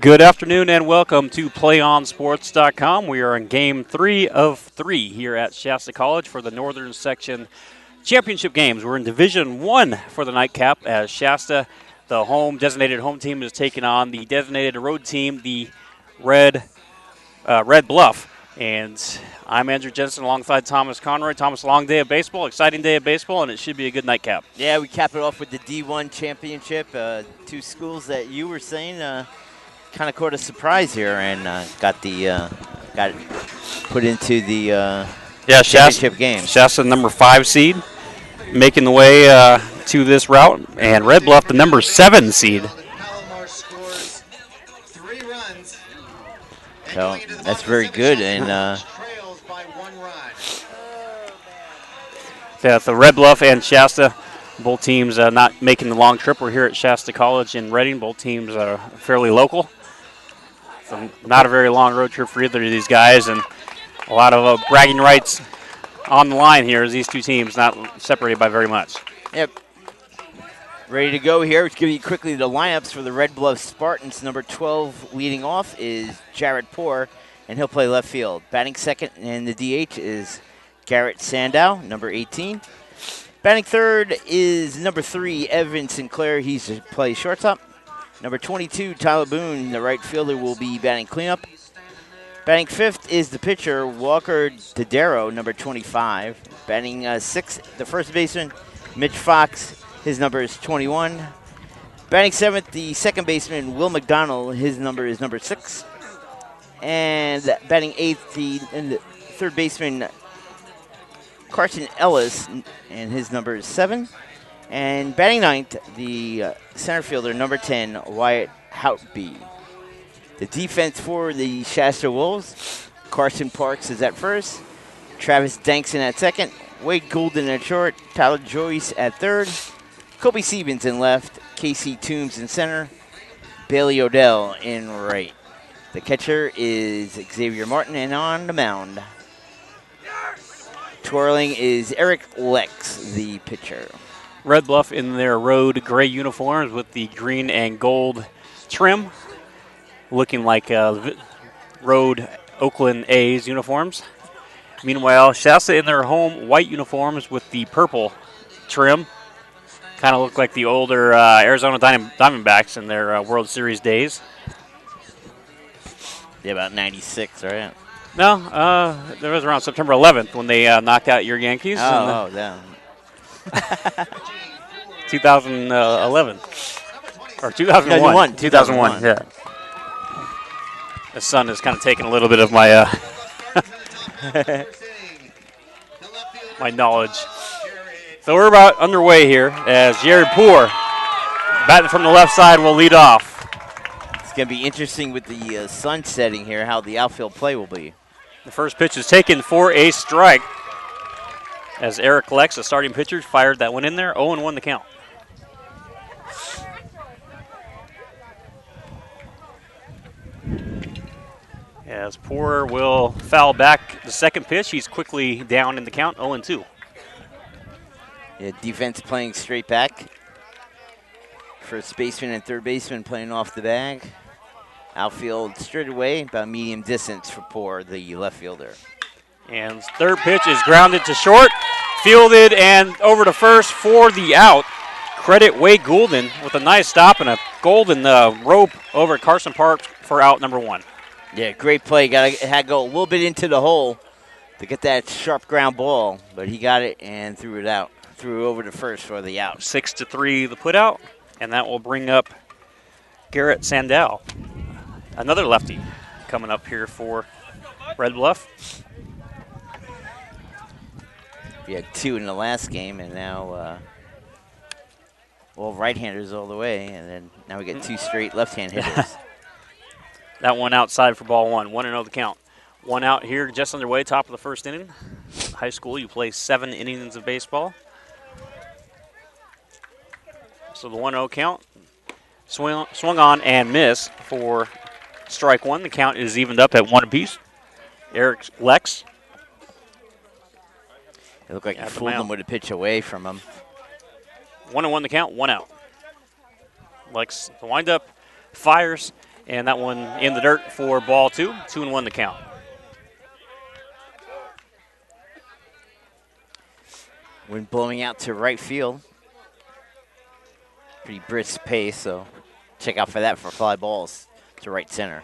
Good afternoon and welcome to PlayOnSports.com. We are in Game 3 of 3 here at Shasta College for the Northern Section Championship games. We're in Division 1 for the nightcap as Shasta, the designated home team, is taking on the designated road team, the Red Bluff. And I'm Andrew Jensen alongside Thomas Conroy. Thomas, long day of baseball, exciting day of baseball, and it should be a good nightcap. Yeah, we cap it off with the D1 championship. Two schools that you were saying kind of caught a surprise here and got it put into the championship game. Shasta, number 5 seed, making the way to this route, and Red Bluff, the number 7 seed. So that's very good, and the Red Bluff and Shasta, both teams not making the long trip. We're here at Shasta College in Reading. Both teams are fairly local. So not a very long road trip for either of these guys, and a lot of bragging rights on the line here as these two teams not separated by very much. Yep. Ready to go here. Let's give you quickly the lineups for the Red Bluff Spartans. Number 12 leading off is Jared Poor, and he'll play left field. Batting second in the DH is Garrett Sandow, number 18. Batting third is number 3, Evan Sinclair. He's to play shortstop. Number 22, Tyler Boone, the right fielder, will be batting cleanup. Batting fifth is the pitcher, Walker Dodaro, number 25. Batting sixth, the first baseman, Mitch Fox. His number is 21. Batting seventh, the second baseman, Will McDonald. His number is number 6. And batting eighth, the third baseman, Carson Ellis, and his number is 7. And batting ninth, the center fielder, number 10, Wyatt Houtby. The defense for the Shasta Wolves, Carson Parks is at first, Travis Dankson at second, Wade Goulden at short, Tyler Joyce at third, Kobe Stevens in left, Casey Toombs in center, Bailey Odell in right. The catcher is Xavier Martin, and on the mound, twirling is Eric Lex, the pitcher. Red Bluff in their road gray uniforms with the green and gold trim, looking like road Oakland A's uniforms. Meanwhile, Shasta in their home white uniforms with the purple trim. Kind of look like the older Arizona Diamondbacks in their World Series days. Yeah, about 96, right? No, that was around September 11th when they knocked out your Yankees. Oh, yeah. 2011. Or 2001. 2001, yeah. The sun is kind of taking a little bit of my my knowledge. So we're about underway here as Jared Poor, batting from the left side, will lead off. It's going to be interesting with the sun setting here, how the outfield play will be. The first pitch is taken for a strike as Eric Lex, the starting pitcher, fired that one in there. 0-1 the count. As Poor will foul back the second pitch, he's quickly down in the count, 0-2. Yeah, defense playing straight back. First baseman and third baseman playing off the bag. Outfield straight away, about medium distance for Poor, the left fielder. And third pitch is grounded to short, fielded, and over to first for the out. Credit Wade Goulden with a nice stop and a golden rope over Carson Park for out number 1. Yeah, great play. Had to go a little bit into the hole to get that sharp ground ball, but he got it and threw it out. Threw over to first for the out. 6-3 the put out, and that will bring up Garrett Sandow, another lefty coming up here for Red Bluff. We had 2 in the last game, and now all right-handers all the way, and then now we get 2 straight left-hand hitters. That one outside for ball 1. 1-0 the count. 1 out here, just underway, top of the first inning. High school, you play 7 innings of baseball. So the 1-0 count. Swung on and missed for strike 1. The count is evened up at 1 apiece. Eric Lex. It looked like he fooled him with a pitch away from him. 1-1 the count, 1 out. Lex, the windup, fires, And that one in the dirt for ball 2. 2-1 the count. Wind blowing out to right field. Pretty brisk pace, so check out for that for fly balls to right center.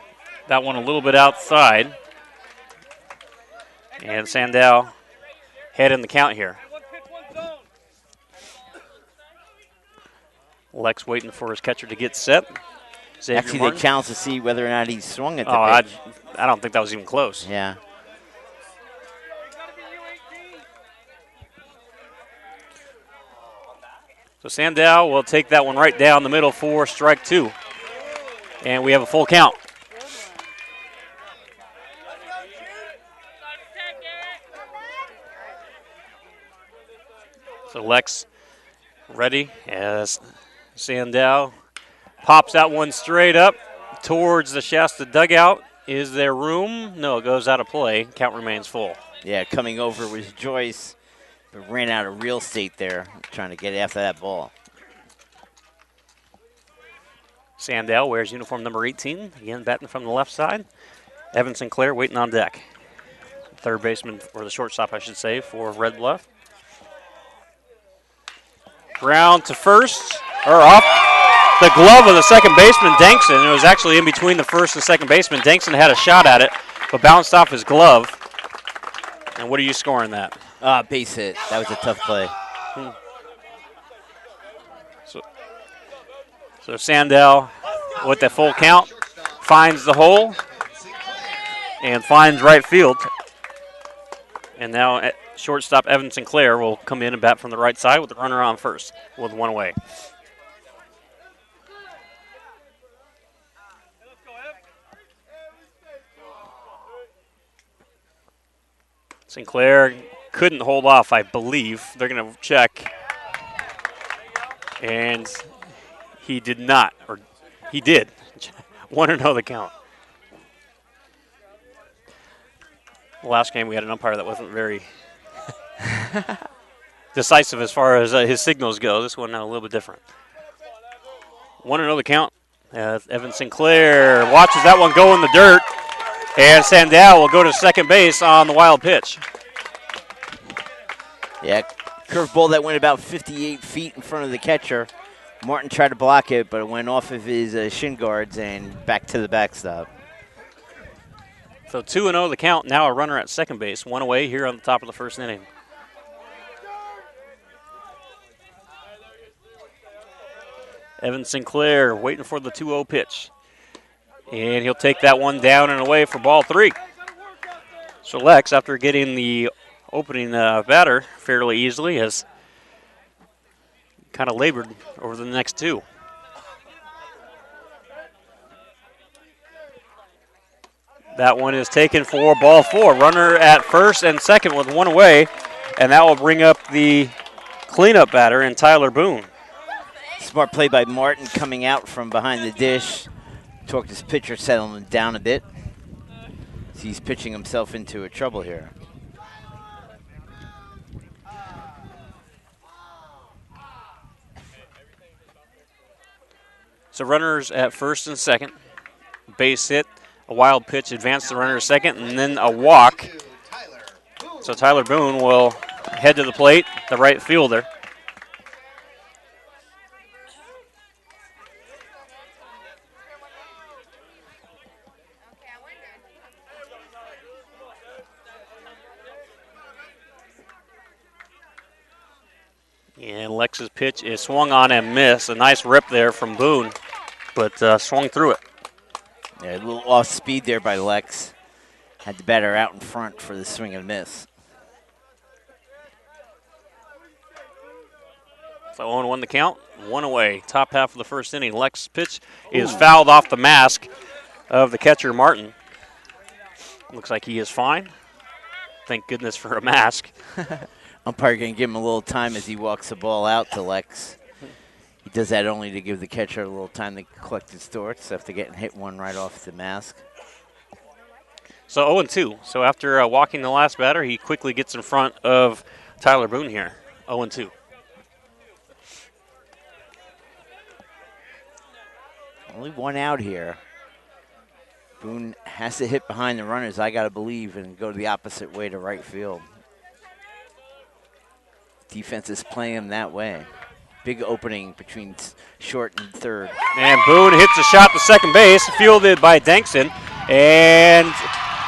That one a little bit outside. And Sandow head in the count here. Lex waiting for his catcher to get set. Actually, they challenge to see whether or not he swung at the pitch. I don't think that was even close. Yeah. So Sandow will take that one right down the middle for strike 2. And we have a full count. So Lex ready as Sandow pops that one straight up towards the Shasta dugout. Is there room? No, it goes out of play. Count remains full. Yeah, coming over was Joyce, but ran out of real estate there trying to get after that ball. Sandow wears uniform number 18, again batting from the left side. Evan Sinclair waiting on deck. Third baseman, or the shortstop, I should say, for Red Bluff. Ground to first, or off the glove of the second baseman, Dankson. It was actually in between the first and second baseman. Dankson had a shot at it, but bounced off his glove. And what are you scoring that? Base hit. That was a tough play. So Sandow, with the full count, finds the hole and finds right field. And now shortstop Evan Sinclair will come in and bat from the right side with the runner on first with one away. Sinclair couldn't hold off, I believe. They're going to check. And he did not, or he did. 1-0 the count. Last game we had an umpire that wasn't very decisive as far as his signals go. This one a little bit different. 1-0 the count. Evan Sinclair watches that one go in the dirt, and Sandow will go to second base on the wild pitch. Yeah, curveball that went about 58 feet in front of the catcher. Martin tried to block it, but it went off of his shin guards and back to the backstop. So 2-0 the count. Now a runner at second base. One away here on the top of the first inning. Evan Sinclair waiting for the 2-0 pitch. And he'll take that one down and away for ball 3. So Lex, after getting the opening batter fairly easily, has kind of labored over the next two. That one is taken for ball 4. Runner at first and second with one away, and that will bring up the cleanup batter in Tyler Boone. Smart play by Martin coming out from behind the dish. Talked his pitcher, settled him down a bit. He's pitching himself into a trouble here. So runners at first and second. Base hit, a wild pitch, advance the runner to second, and then a walk. So Tyler Boone will head to the plate, the right fielder. And Lex's pitch is swung on and missed. A nice rip there from Boone, but swung through it. Yeah, a little off speed there by Lex. Had the batter out in front for the swing and miss. So 0-1 the count, one away. Top half of the first inning. Lex's pitch is fouled off the mask of the catcher, Martin. Looks like he is fine. Thank goodness for a mask. Umpire going to give him a little time as he walks the ball out to Lex. He does that only to give the catcher a little time to collect his thoughts after getting hit one right off the mask. So 0-2. So after walking the last batter, he quickly gets in front of Tyler Boone here. 0-2. Only one out here. Boone has to hit behind the runners, I got to believe, and go the opposite way to right field. Defense is playing him that way. Big opening between short and third. And Boone hits a shot to second base, fielded by Dankson. And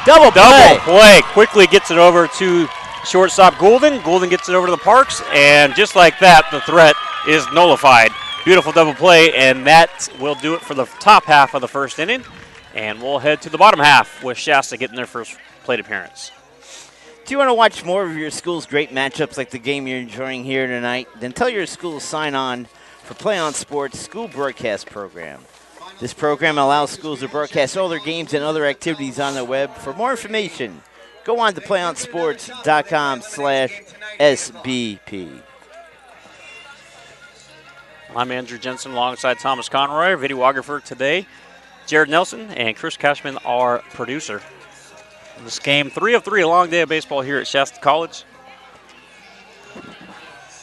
double play. Quickly gets it over to shortstop Goulden. Goulden gets it over to the Parks, and just like that, the threat is nullified. Beautiful double play, and that will do it for the top half of the first inning. And we'll head to the bottom half with Shasta getting their first plate appearance. Do you want to watch more of your school's great matchups like the game you're enjoying here tonight? Then tell your school to sign on for Play On Sports School Broadcast Program. This program allows schools to broadcast all their games and other activities on the web. For more information, go on to playonsports.com/SBP. I'm Andrew Jensen alongside Thomas Conroy, videographer today. Jared Nelson and Chris Cashman, our producer. This game, 3 of 3, a long day of baseball here at Shasta College.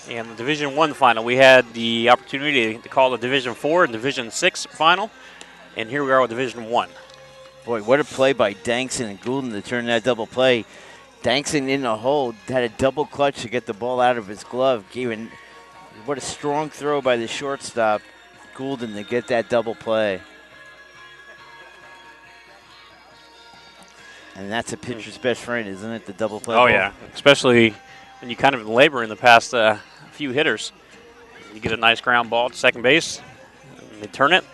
And the Division I final, we had the opportunity to call the Division IV and Division VI final. And here we are with Division I. Boy, what a play by Dankson and Goulden to turn that double play. Dankson in the hole, had a double clutch to get the ball out of his glove. What a strong throw by the shortstop, Goulden, to get that double play. And that's a pitcher's best friend, isn't it, the double play? Oh, yeah, especially when you kind of labor in the past few hitters. You get a nice ground ball to second base, and they turn it,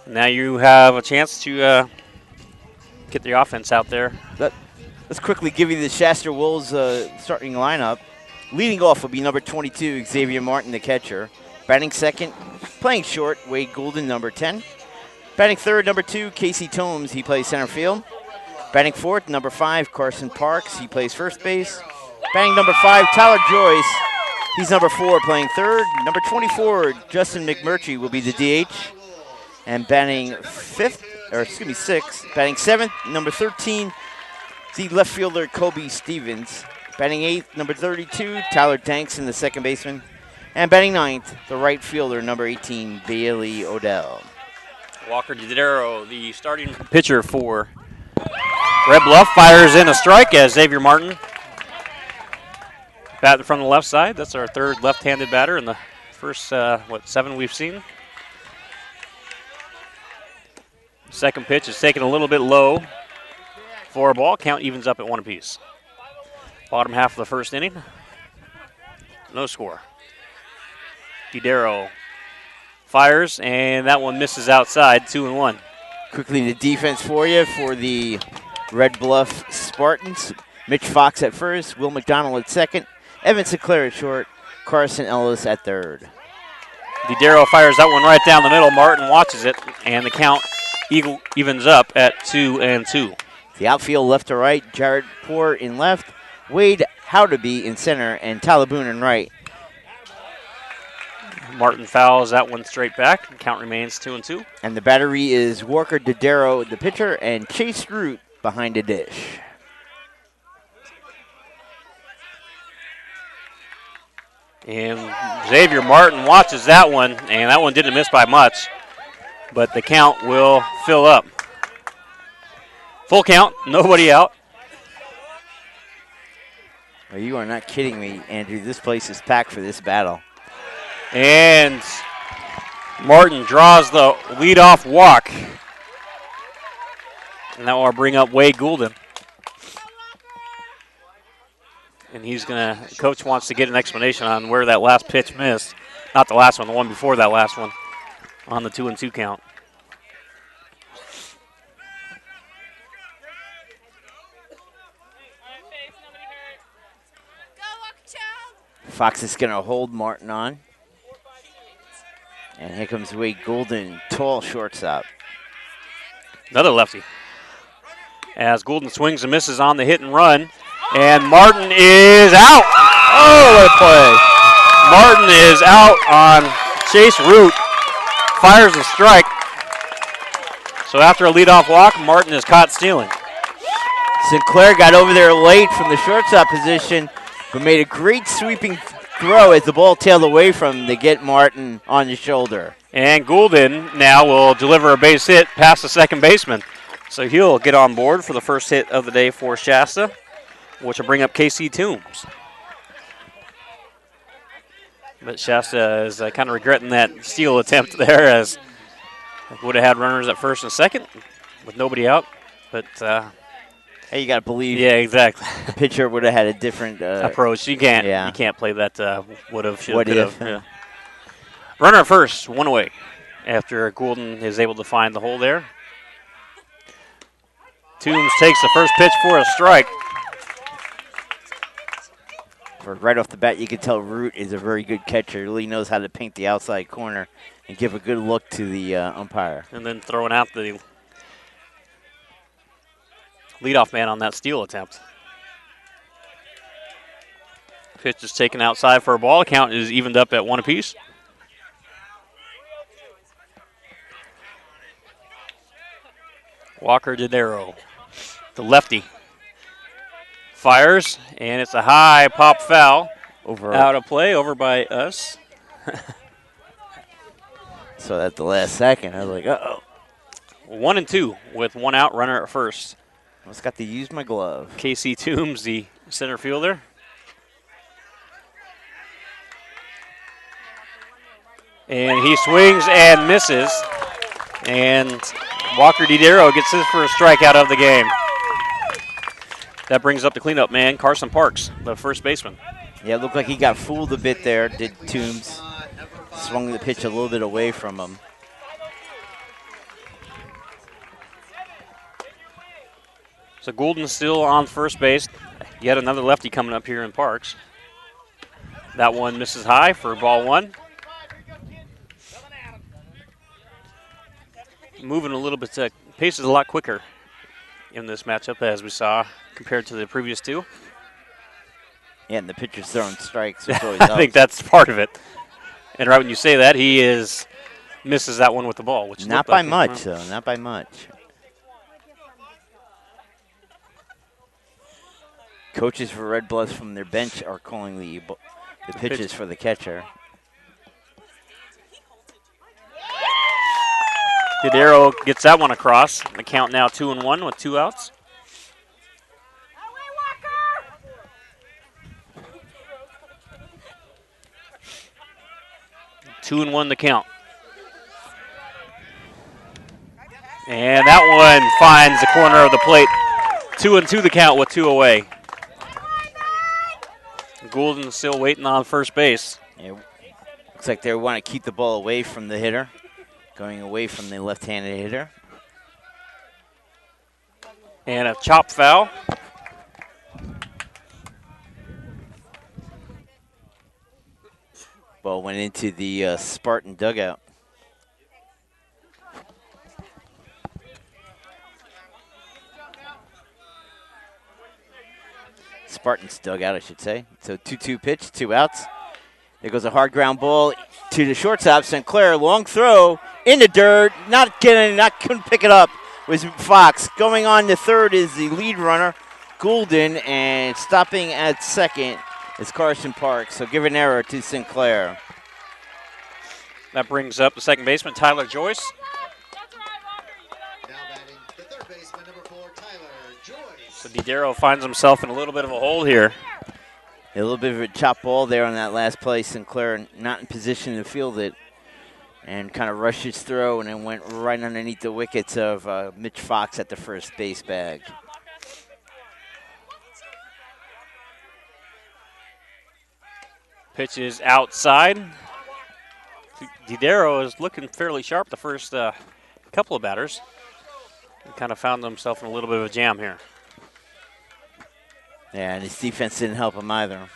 and now you have a chance to get the offense out there. Let's quickly give you the Shasta Wolves starting lineup. Leading off will be number 22, Xavier Martin, the catcher. Batting second, playing short, Wade Goulden, number 10. Batting third, number 2, Casey Tomes, he plays center field. Batting fourth, number 5, Carson Parks. He plays first base. Batting number 5, Tyler Joyce. He's number 4, playing third. Number 24, Justin McMurtry will be the DH. And batting 6th, batting 7th, number 13, the left fielder, Kobe Stevens. Batting 8th, number 32, Tyler Dankson, the second baseman. And batting 9th, the right fielder, number 18, Bailey Odell. Walker Didero, the starting pitcher for Red Bluff, fires in a strike as Xavier Martin batting from the left side. That's our third left-handed batter in the first, 7 we've seen. Second pitch is taken a little bit low for a ball. Count evens up at 1 apiece. Bottom half of the first inning. No score. Didero fires, and that one misses outside, 2-1. Quickly the defense for you for the Red Bluff Spartans. Mitch Fox at first, Will McDonald at second, Evan Sinclair at short, Carson Ellis at third. Didero fires that one right down the middle. Martin watches it, and the count evens up at 2-2. The outfield left to right, Jared Poor in left, Wade Howdeby in center, and Tyler Boone in right. Martin fouls that one straight back. The count remains 2-2. And the battery is Walker Didero, the pitcher, and Chase Root behind the dish. And Xavier Martin watches that one, and that one didn't miss by much, but the count will fill up. Full count, nobody out. Well, you are not kidding me, Andrew. This place is packed for this battle. And Martin draws the leadoff walk. And that will bring up Wade Goulden. And Coach wants to get an explanation on where that last pitch missed. Not the last one, the one before that last one on the 2-2 count. Fox is going to hold Martin on. And here comes Wade Goulden, tall shortstop. Another lefty. As Goulden swings and misses on the hit and run. And Martin is out. Oh, what a play. Martin is out on Chase Root. Fires a strike. So after a leadoff walk, Martin is caught stealing. Sinclair got over there late from the shortstop position, but made a great sweeping throw as the ball tailed away from him to get Martin on the shoulder. And Goulden now will deliver a base hit past the second baseman. So he'll get on board for the first hit of the day for Shasta, which will bring up Casey Toombs. But Shasta is kind of regretting that steal attempt there, as would have had runners at first and second with nobody out. But hey, you got to believe. Yeah, exactly. The pitcher would have had a different approach. You can't play that would have, should have, could have. Yeah. Runner at first, one away. After Goulden is able to find the hole there. Toombs takes the first pitch for a strike. Right off the bat, you can tell Root is a very good catcher. Really knows how to paint the outside corner and give a good look to the umpire. And then throwing out the leadoff man on that steal attempt. Pitch is taken outside for a ball. Count is evened up at 1 apiece. Walker Didero, the lefty, fires, and it's a high pop foul. Out of play, over by us. So at the last second, I was like, uh-oh. 1-2 with one out, runner at first. I just got to use my glove. Casey Toombs, the center fielder. And he swings and misses. And Walker Didero gets his first strikeout of the game. That brings up the cleanup man, Carson Parks, the first baseman. Yeah, it looked like he got fooled a bit there, did Toombs. Swung the pitch a little bit away from him. So Goulden still on first base. Yet another lefty coming up here in Parks. That one misses high for ball one. Moving a little bit, pace is a lot quicker in this matchup, as we saw, compared to the previous two. Yeah, and the pitcher's throwing strikes, which always I think that's part of it. And right when you say that, he misses that one with the ball. Which not by much, though. Not by much. Coaches for Red Bluffs from their bench are calling the pitches for the catcher. Didero gets that one across. The count now 2-1 with 2 outs. Two and 1 the count. And that one finds the corner of the plate. 2-2 the count with 2 away. Goulden still waiting on first base. Yeah, looks like they want to keep the ball away from the hitter, going away from the left-handed hitter. And a chop foul. Ball went into the Spartan dugout. Spartans dugout, I should say. So 2-2 pitch, 2 outs. There goes a hard ground ball to the shortstop. Sinclair, long throw in the dirt. Couldn't pick it up. Was Fox. Going on to third is the lead runner, Goulden, and stopping at second is Carson Parks. So give an error to Sinclair. That brings up the second baseman, Tyler Joyce. Now batting the third baseman, number 4, Tyler Joyce. So Didero finds himself in a little bit of a hole here. A little bit of a chop ball there on that last play. Sinclair not in position to field it and kind of rushed his throw and then went right underneath the wickets of Mitch Fox at the first base bag. Pitch is outside. Didero is looking fairly sharp the first couple of batters. He kind of found himself in a little bit of a jam here. Yeah, and his defense didn't help him either.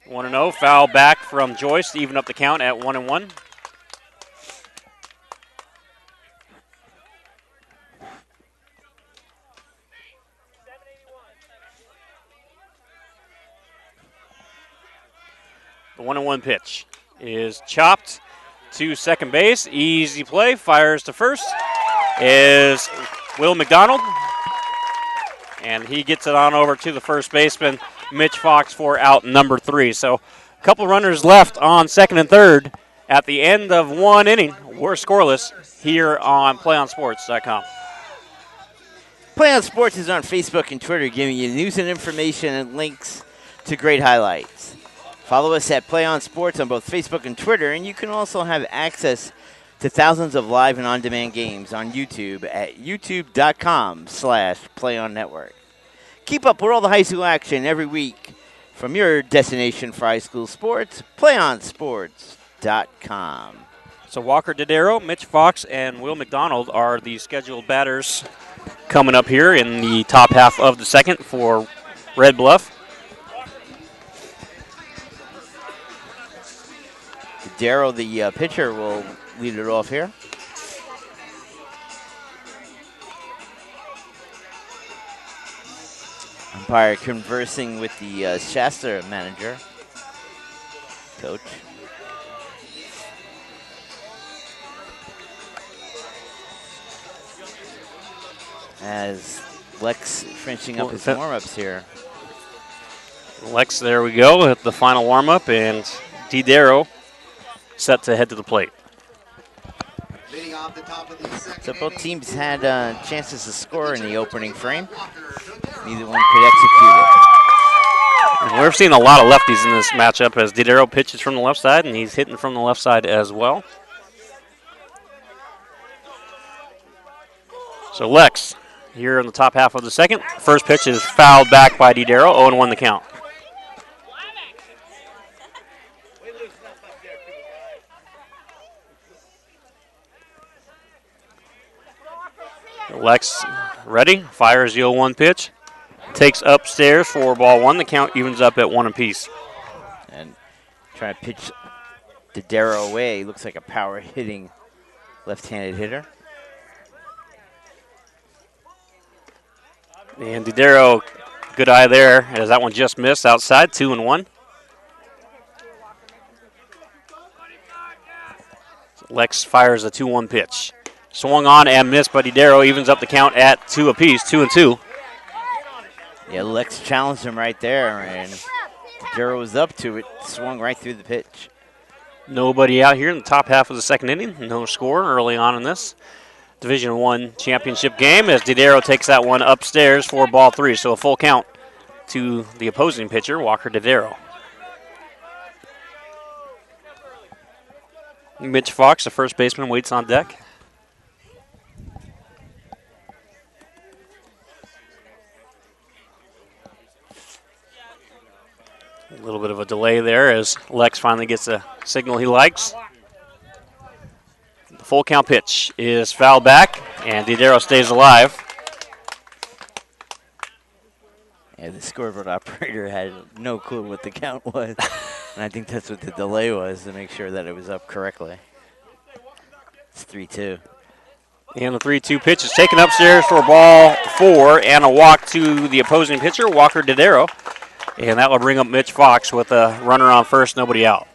1-0, foul back from Joyce to even up the count at 1-1. The 1-1 pitch is chopped to second base. Easy play, fires to first is Will McDonald. And he gets it on over to the first baseman, Mitch Fox, for out number 3. So a couple runners left on second and third at the end of one inning. We're scoreless here on PlayOnSports.com. Play on Sports is on Facebook and Twitter, giving you news and information and links to great highlights. Follow us at Play on Sports on both Facebook and Twitter, and you can also have access to thousands of live and on-demand games on YouTube at youtube.com/playonnetwork. Keep up with all the high school action every week from your destination for high school sports, playonsports.com. So Walker Dodaro, Mitch Fox, and Will McDonald are the scheduled batters coming up here in the top half of the second for Red Bluff. Darrow, the pitcher, will lead it off here. Umpire conversing with the Shasta manager, coach. As Lex finishing up his warm-ups here. Lex, there we go at the final warm-up, and Dodaro set to head to the plate. So both teams had chances to score in the opening frame. Neither one could execute it. And we're seeing a lot of lefties in this matchup as Dodaro pitches from the left side, and he's hitting from the left side as well. So Lex here in the top half of the second. First pitch is fouled back by Dodaro, 0-1 the count. Lex ready, fires the 0-1 pitch, takes upstairs for ball one. The count evens up at 1 apiece. And trying to pitch Dodaro away. Looks like a power hitting left-handed hitter. And Dodaro, good eye there as that one just missed outside, 2-1. Lex fires a 2-1 pitch. Swung on and missed, but Dodaro evens up the count at 2 apiece, 2-2. Yeah, Lex challenged him right there, and Dodaro was up to it, swung right through the pitch. Nobody out here in the top half of the second inning. No score early on in this Division I championship game as Dodaro takes that one upstairs for ball 3. So a full count to the opposing pitcher, Walker Dodaro. Mitch Fox, the first baseman, waits on deck. A little bit of a delay there as Lex finally gets a signal he likes. The full count pitch is fouled back, and Dodaro stays alive. Yeah, the scoreboard operator had no clue what the count was. And I think that's what the delay was, to make sure that it was up correctly. It's 3-2. And the 3-2 pitch is taken upstairs for ball 4 and a walk to the opposing pitcher, Walker Dodaro. And that will bring up Mitch Fox with a runner on first, nobody out.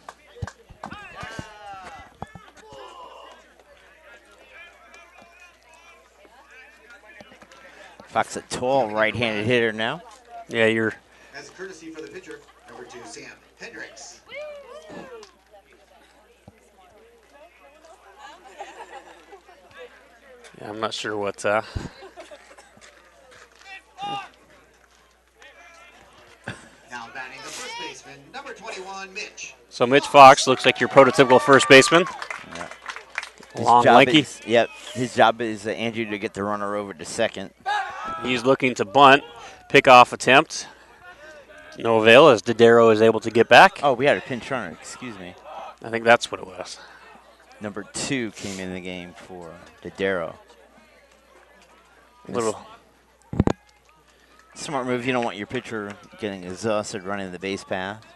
Fox, a tall right-handed hitter now. Yeah, you're. As a courtesy for the pitcher, number 2, Sam Hendricks. Yeah, I'm not sure what. Now batting the first baseman, number 21, Mitch. So Mitch Fox looks like your prototypical first baseman. Yeah. Long, lanky. His job is, Andrew, to get the runner over to second. He's looking to bunt. Pickoff attempt. No avail as Dodaro is able to get back. Oh, we had a pinch runner. Excuse me. I think that's what it was. Number 2 came in the game for Dodaro. Little. Smart move. You don't want your pitcher getting exhausted running the base path.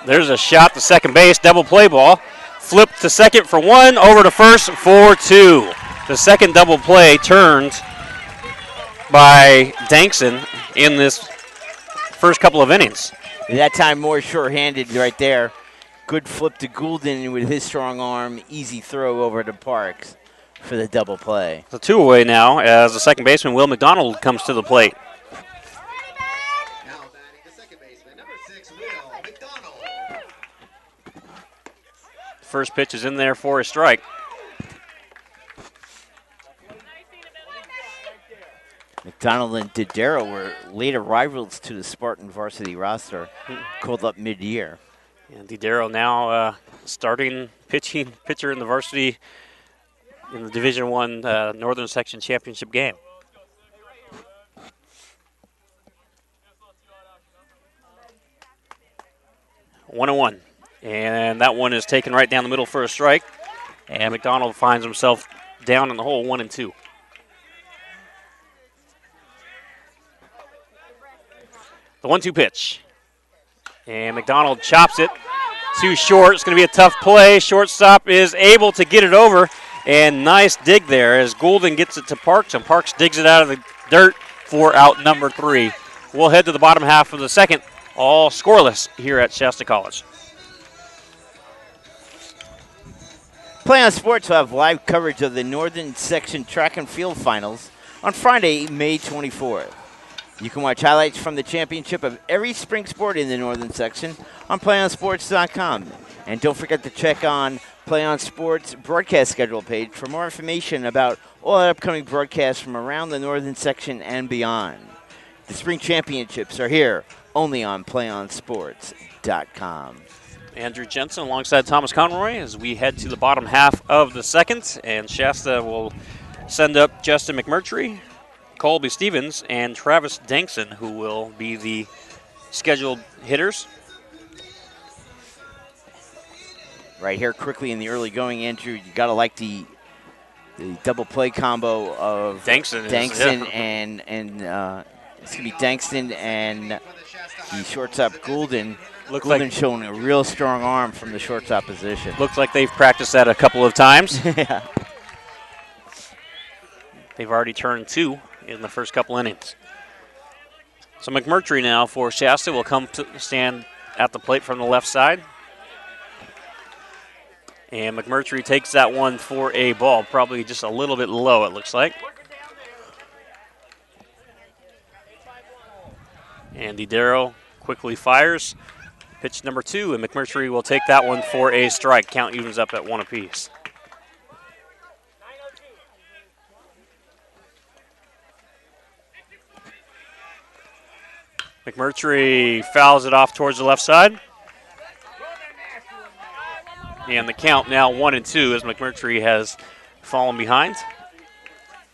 There's a shot to second base. Double play ball. Flip to second for 1. Over to first for 2. The second double play turned by Dankson in this first couple of innings. That time more sure-handed right there. Good flip to Goulden with his strong arm. Easy throw over to Parks for the double play. The 2 away now as the second baseman, Will McDonald, comes to the plate. Now batting the second baseman, number 6, Will McDonald. First pitch is in there for a strike. McDonald and Didero were later rivals to the Spartan varsity roster, called up mid-year. And Didero now starting pitcher in the varsity in the Division I Northern Section Championship game. One and one. And that one is taken right down the middle for a strike. And McDonald finds himself down in the hole, 1-2. The 1-2 pitch. And McDonald chops it too short. It's going to be a tough play. Shortstop is able to get it over. And nice dig there as Goulden gets it to Parks, and Parks digs it out of the dirt for out number 3. We'll head to the bottom half of the second, all scoreless here at Shasta College. Play on Sports will have live coverage of the Northern Section Track and Field Finals on Friday, May 24th. You can watch highlights from the championship of every spring sport in the Northern Section on PlayOnSports.com. And don't forget to check on Play on Sports broadcast schedule page for more information about all the upcoming broadcasts from around the Northern Section and beyond. The spring championships are here only on PlayOnSports.com. Andrew Jensen alongside Thomas Conroy as we head to the bottom half of the second, and Shasta will send up Justin McMurtry, Colby Stevens, and Travis Dankson, who will be the scheduled hitters. Right here quickly in the early going, Andrew, you got to like the double play combo of Dankson and it's going to be Dankson and the shortstop Goulden. Goulden showing a real strong arm from the shortstop position. Looks like they've practiced that a couple of times. Yeah. They've already turned 2 in the first couple innings. So McMurtry now for Shasta will come to stand at the plate from the left side. And McMurtry takes that one for a ball, probably just a little bit low, it looks like. And Didero quickly fires. Pitch number 2, and McMurtry will take that one for a strike. Count evens up at 1 apiece. McMurtry fouls it off towards the left side. And the count now 1-2 as McMurtry has fallen behind.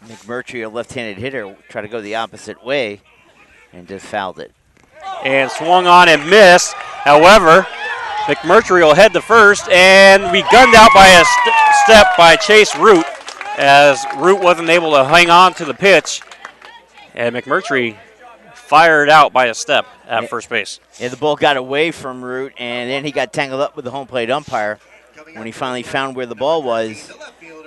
McMurtry, a left-handed hitter, tried to go the opposite way and just fouled it. And swung on and missed. However, McMurtry will head to first and be gunned out by a step by Chase Root as Root wasn't able to hang on to the pitch. And McMurtry fired out by a step at first base. Yeah, the ball got away from Root, and then he got tangled up with the home plate umpire. When he finally found where the ball was,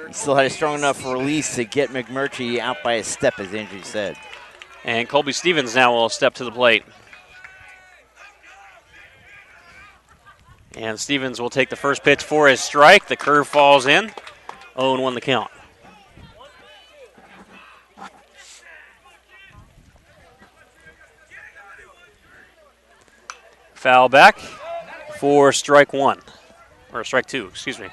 he still had a strong enough release to get McMurtry out by a step, as Andrew said. And Colby Stevens now will step to the plate. And Stevens will take the first pitch for his strike. The curve falls in. 0-1 the count. Foul back for strike 1. Or strike 2, excuse me.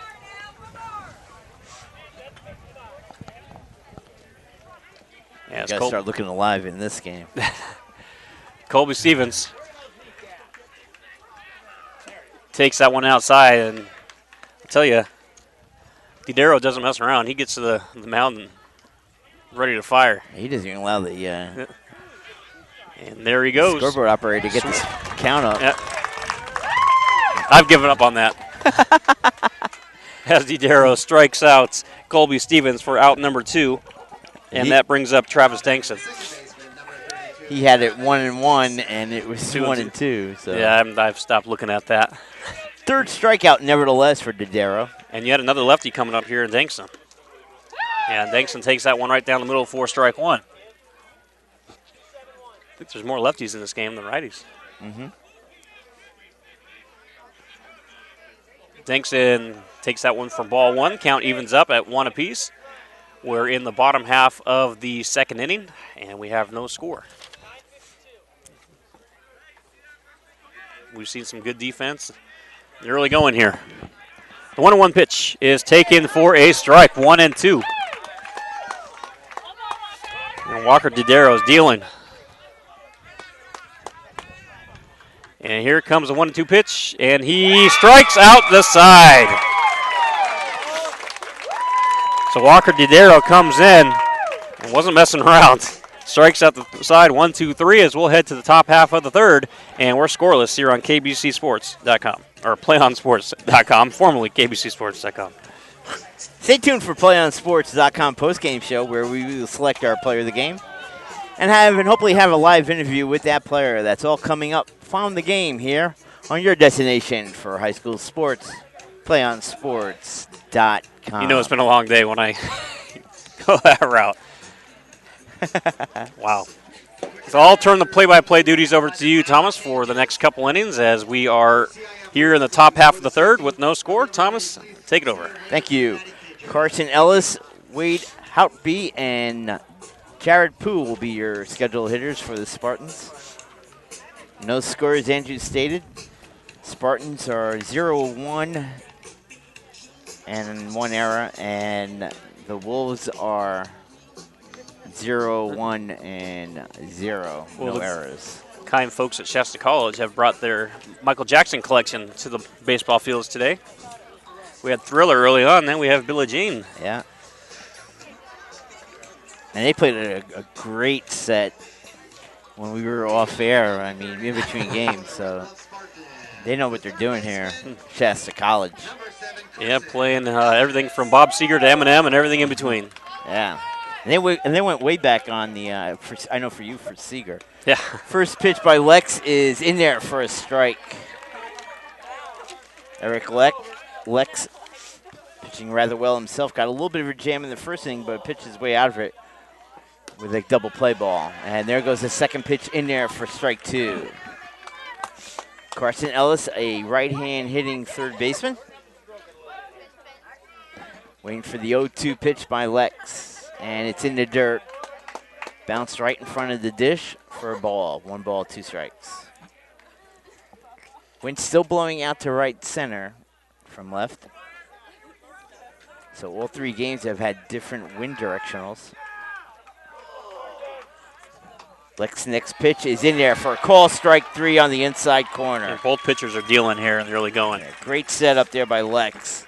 Yeah, you got to start looking alive in this game. Colby Stevens takes that one outside, and I'll tell you, Didero doesn't mess around. He gets to the mound and ready to fire. He doesn't even allow the and there he goes. Scoreboard operator to get this count up. Yeah. I've given up on that. As Didero strikes out Colby Stevens for out number 2, and that brings up Travis Dankson. He had it 1-1, and it was 2-2. So yeah, I've stopped looking at that. Third strikeout, nevertheless, for Didero. And yet another lefty coming up here in Dankson. And Dankson takes that one right down the middle for strike 1. I think there's more lefties in this game than righties. Mm-hmm. Dankson takes that one for ball 1. Count evens up at 1 apiece. We're in the bottom half of the second inning, and we have no score. We've seen some good defense early going here. The 1-1 pitch is taken for a strike, 1-2. And Walker Didero's dealing. And here comes a 1-2 pitch, and he strikes out the side. So Walker Didero comes in and wasn't messing around. Strikes out the side, 1-2-3, as we'll head to the top half of the third, and we're scoreless here on KBCSports.com, or PlayOnSports.com, formerly KBCSports.com. Stay tuned for PlayOnSports.com postgame show, where we will select our player of the game and hopefully have a live interview with that player. That's all coming up following the game here on your destination for high school sports, PlayOnSports.com. You know it's been a long day when I go that route. Wow. So I'll turn the play-by-play duties over to you, Thomas, for the next couple innings as we are here in the top half of the third with no score. Thomas, take it over. Thank you. Carson Ellis, Wade Houtby, and Jared Pooh will be your scheduled hitters for the Spartans. No score, as Andrew stated. Spartans are 0-1 and 1 error, and the Wolves are 0-1 and 0. Well, no errors. Kind folks at Shasta College have brought their Michael Jackson collection to the baseball fields today. We had Thriller early on, then we have Billie Jean. Yeah. And they played a great set when we were off air, I mean, in between games. So they know what they're doing here, Shasta College. Yeah, playing everything from Bob Seger to Eminem and everything in between. Yeah. And they went way back on the, I know for you, for Seeger. Yeah. First pitch by Lex is in there for a strike. Eric Lex pitching rather well himself. Got a little bit of a jam in the first inning, but pitched his way out of it with a double play ball. And there goes the second pitch in there for strike 2. Carson Ellis, a right-hand hitting third baseman. Waiting for the 0-2 pitch by Lex. And it's in the dirt. Bounced right in front of the dish for a ball. 1 ball, 2 strikes. Wind still blowing out to right center from left. So all 3 games have had different wind directionals. Lex's next pitch is in there for a call, strike 3 on the inside corner. And both pitchers are dealing here and early going. Yeah, great setup there by Lex.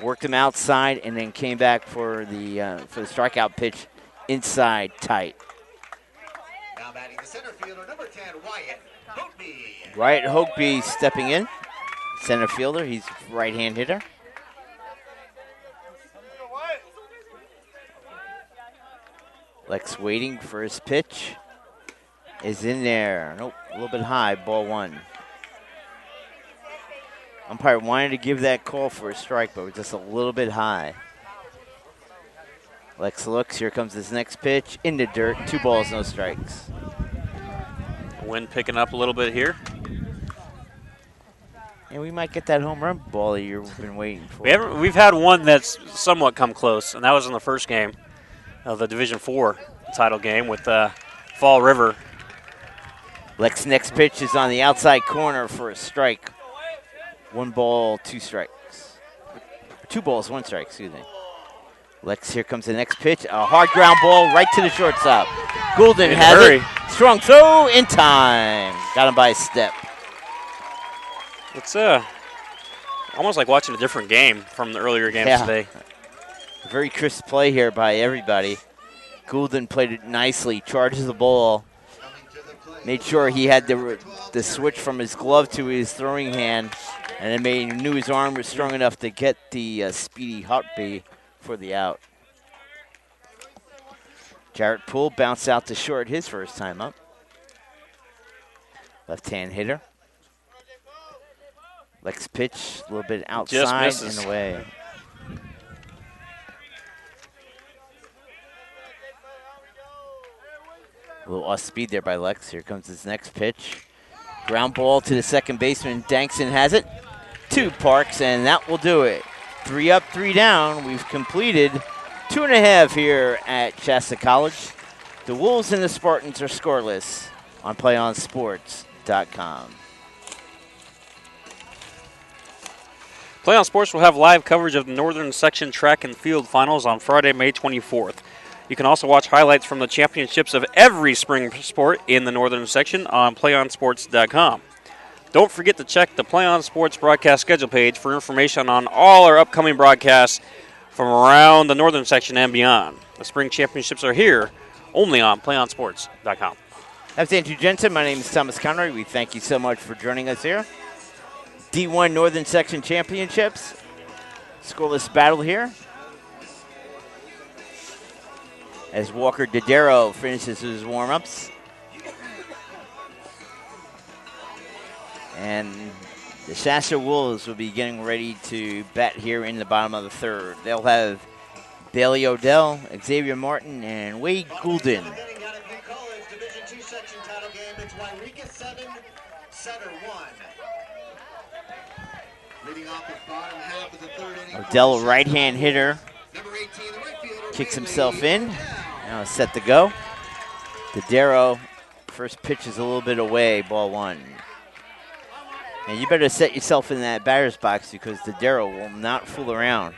Worked him outside and then came back for the strikeout pitch inside tight. Now batting the center fielder, number 10, Wyatt Hoagby. Wyatt Hoagby stepping in, center fielder. He's right-hand hitter. Lex waiting for his pitch. Is in there. Nope, a little bit high, ball 1. Umpire wanted to give that call for a strike, but it was just a little bit high. Lex looks, here comes his next pitch, in the dirt, 2 balls, no strikes. Wind picking up a little bit here. And we might get that home run ball that you've been waiting for. We've had one that's somewhat come close, and that was in the first game of the Division IV title game with Fall River. Lex's next pitch is on the outside corner for a strike. 1 ball, 2 strikes. 2 balls, 1 strike, excuse me. Lex, here comes the next pitch. A hard ground ball right to the shortstop. Goulden has it. Strong throw in time. Got him by a step. It's almost like watching a different game from the earlier games today. Very crisp play here by everybody. Goulden played it nicely, charges the ball. Made sure he had the switch from his glove to his throwing hand, and then knew his arm was strong enough to get the speedy Houtby for the out. Jarrett Poole bounced out to short his first time up. Left-hand hitter. Lex pitch a little bit outside and away. A little off speed there by Lex. Here comes his next pitch. Ground ball to the second baseman. Dankson has it. 2 Parks, and that will do it. 3 up, 3 down. We've completed 2.5 here at Shasta College. The Wolves and the Spartans are scoreless on PlayOnSports.com. Play on Sports will have live coverage of the Northern Section Track and Field Finals on Friday, May 24th. You can also watch highlights from the championships of every spring sport in the Northern section on playonsports.com. Don't forget to check the Play On Sports broadcast schedule page for information on all our upcoming broadcasts from around the Northern section and beyond. The spring championships are here only on playonsports.com. That's Andrew Jensen. My name is Thomas Conroy. We thank you so much for joining us here. D1 Northern Section Championships. Scoreless battle here. As Walker Dodero finishes his warm-ups. And the Shasta Wolves will be getting ready to bat here in the bottom of the third. They'll have Bailey Odell, Xavier Martin, and Wade Goulden. Odell, a right-hand hitter, kicks himself in. Now set to go. Dodero, first pitch is a little bit away, ball one. And you better set yourself in that batter's box because Dodero will not fool around.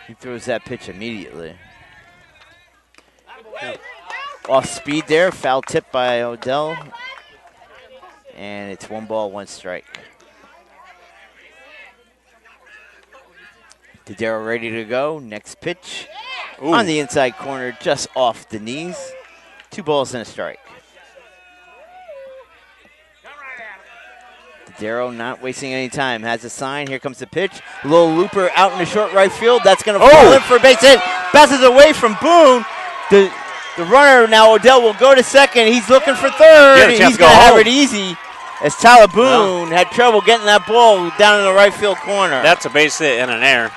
He throws that pitch immediately. Off speed there, foul tip by Odell. And it's 1 ball, 1 strike. Dodero ready to go. Next pitch. Ooh. On the inside corner, just off the knees. 2 balls and a strike. Dodero not wasting any time. Has a sign. Here comes the pitch. A little looper out in the short right field. That's going to fall in for a base hit. Bounces away from Boone. The runner now, Odell, will go to second. He's looking for third. He's going to have it easy as Tyler Boone had trouble getting that ball down in the right field corner. That's a base hit and an error.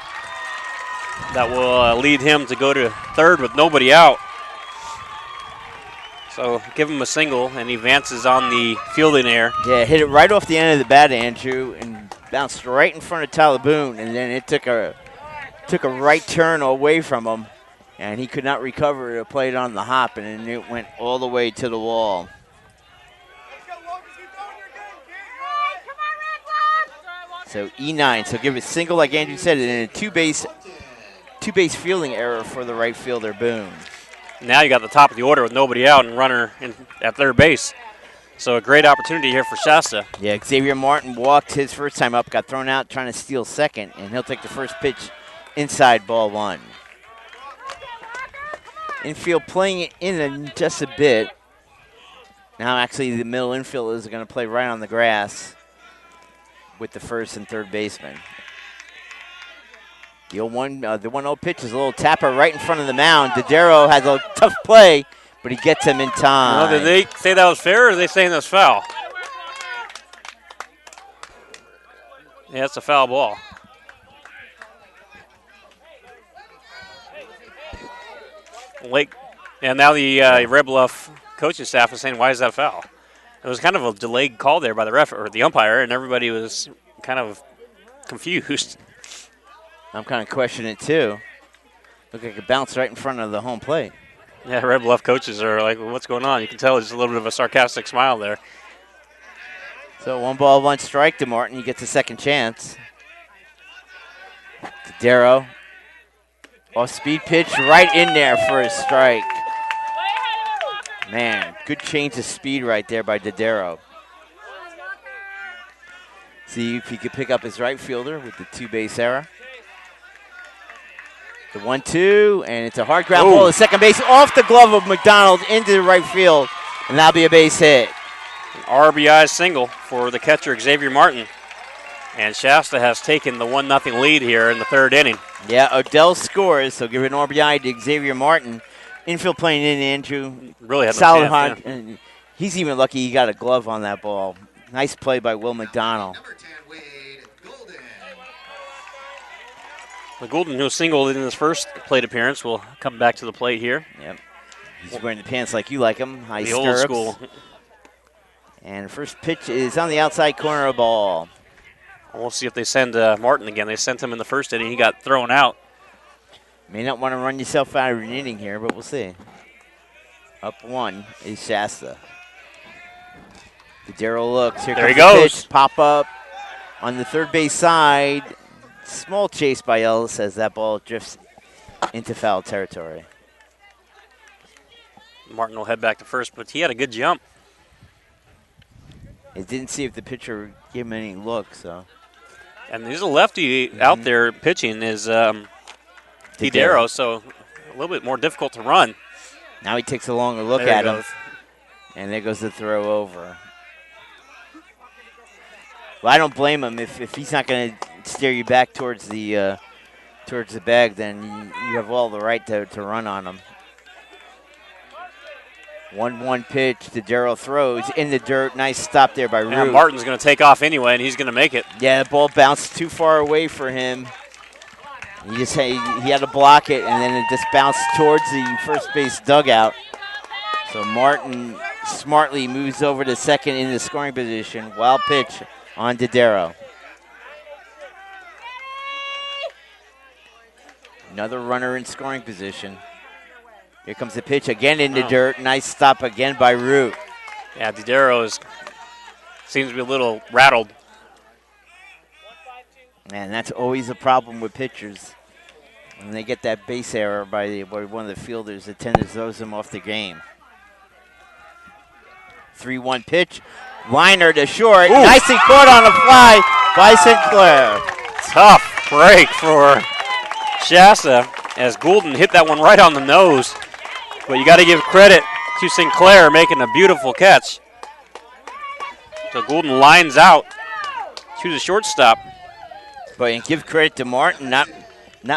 That will lead him to go to third with nobody out. So give him a single, and he advances on the fielding error. Yeah, hit it right off the end of the bat, Andrew, and bounced right in front of Tyler Boone, and then it took a right turn away from him, and he could not recover to play it on the hop, and then it went all the way to the wall. So E9, so give it single like Andrew said, and then a two-base fielding error for the right fielder, Boone. Now you got the top of the order with nobody out and runner at third base. So a great opportunity here for Shasta. Yeah, Xavier Martin walked his first time up, got thrown out trying to steal second, and he'll take the first pitch inside, ball one. Infield playing it in just a bit. Now actually the middle infield is going to play right on the grass with the first and third baseman. The 1-0 pitch is a little tapper right in front of the mound. Dodero has a tough play, but he gets him in time. Well, did they say that was fair, or are they saying that's foul? Yeah, it's a foul ball. And now the Red Bluff coaching staff is saying, why is that foul? It was kind of a delayed call there by the ref or the umpire, and everybody was kind of confused. I'm kind of questioning it, too. Looked like it bounced right in front of the home plate. Yeah, Red Bluff coaches are like, well, what's going on? You can tell there's a little bit of a sarcastic smile there. So 1 ball, 1 strike to Martin. He gets a second chance. Dodero. Off-speed pitch right in there for a strike. Man, good change of speed right there by Dodero. See if he could pick up his right fielder with the 2-base error. The 1-2, and it's a hard ground ball to second base off the glove of McDonald into the right field, and that'll be a base hit. RBI single for the catcher, Xavier Martin. And Shasta has taken the 1-0 lead here in the third inning. Yeah, Odell scores, so give an RBI to Xavier Martin. Infield playing in, Andrew. Really had solid no chance, and he's even lucky he got a glove on that ball. Nice play by Will McDonald. Goulden, who singled in his first plate appearance, will come back to the plate here. Yep. He's wearing the pants like you like him. High the stirrups. Old school. And first pitch is on the outside corner of ball. We'll see if they send Martin again. They sent him in the first inning. He got thrown out. May not want to run yourself out of an inning here, but we'll see. Up 1 is Shasta. Dodero looks. Here there comes he goes. The pitch. Pop up on the third base side. Small chase by Ellis as that ball drifts into foul territory. Martin will head back to first, but he had a good jump. It didn't see if the pitcher gave him any look, so. And there's a lefty out there pitching is Didero, so a little bit more difficult to run. Now he takes a longer look There at he him. goes. And there goes the throw over. Well, I don't blame him. If he's not going to steer you back towards the bag, then you have all the right to run on him. 1-1 pitch. Didero throws in the dirt. Nice stop there by Yeah, Root. Martin's going to take off anyway, and he's going to make it. Yeah, the ball bounced too far away for him. He had to block it, and then it just bounced towards the first base dugout. So Martin smartly moves over to second in the scoring position. Wild pitch on Didero. Another runner in scoring position. Here comes the pitch again in the dirt. Nice stop again by Root. Yeah, Didero seems to be a little rattled. Man, that's always a problem with pitchers. When they get that base error by one of the fielders, it tends to throw them off the game. 3-1 pitch. Liner to short. Ooh. Nicely caught on a fly by Sinclair. Tough break for Shasta as Goulden hit that one right on the nose. But you got to give credit to Sinclair making a beautiful catch. So Goulden lines out to the shortstop. But and give credit to Martin, not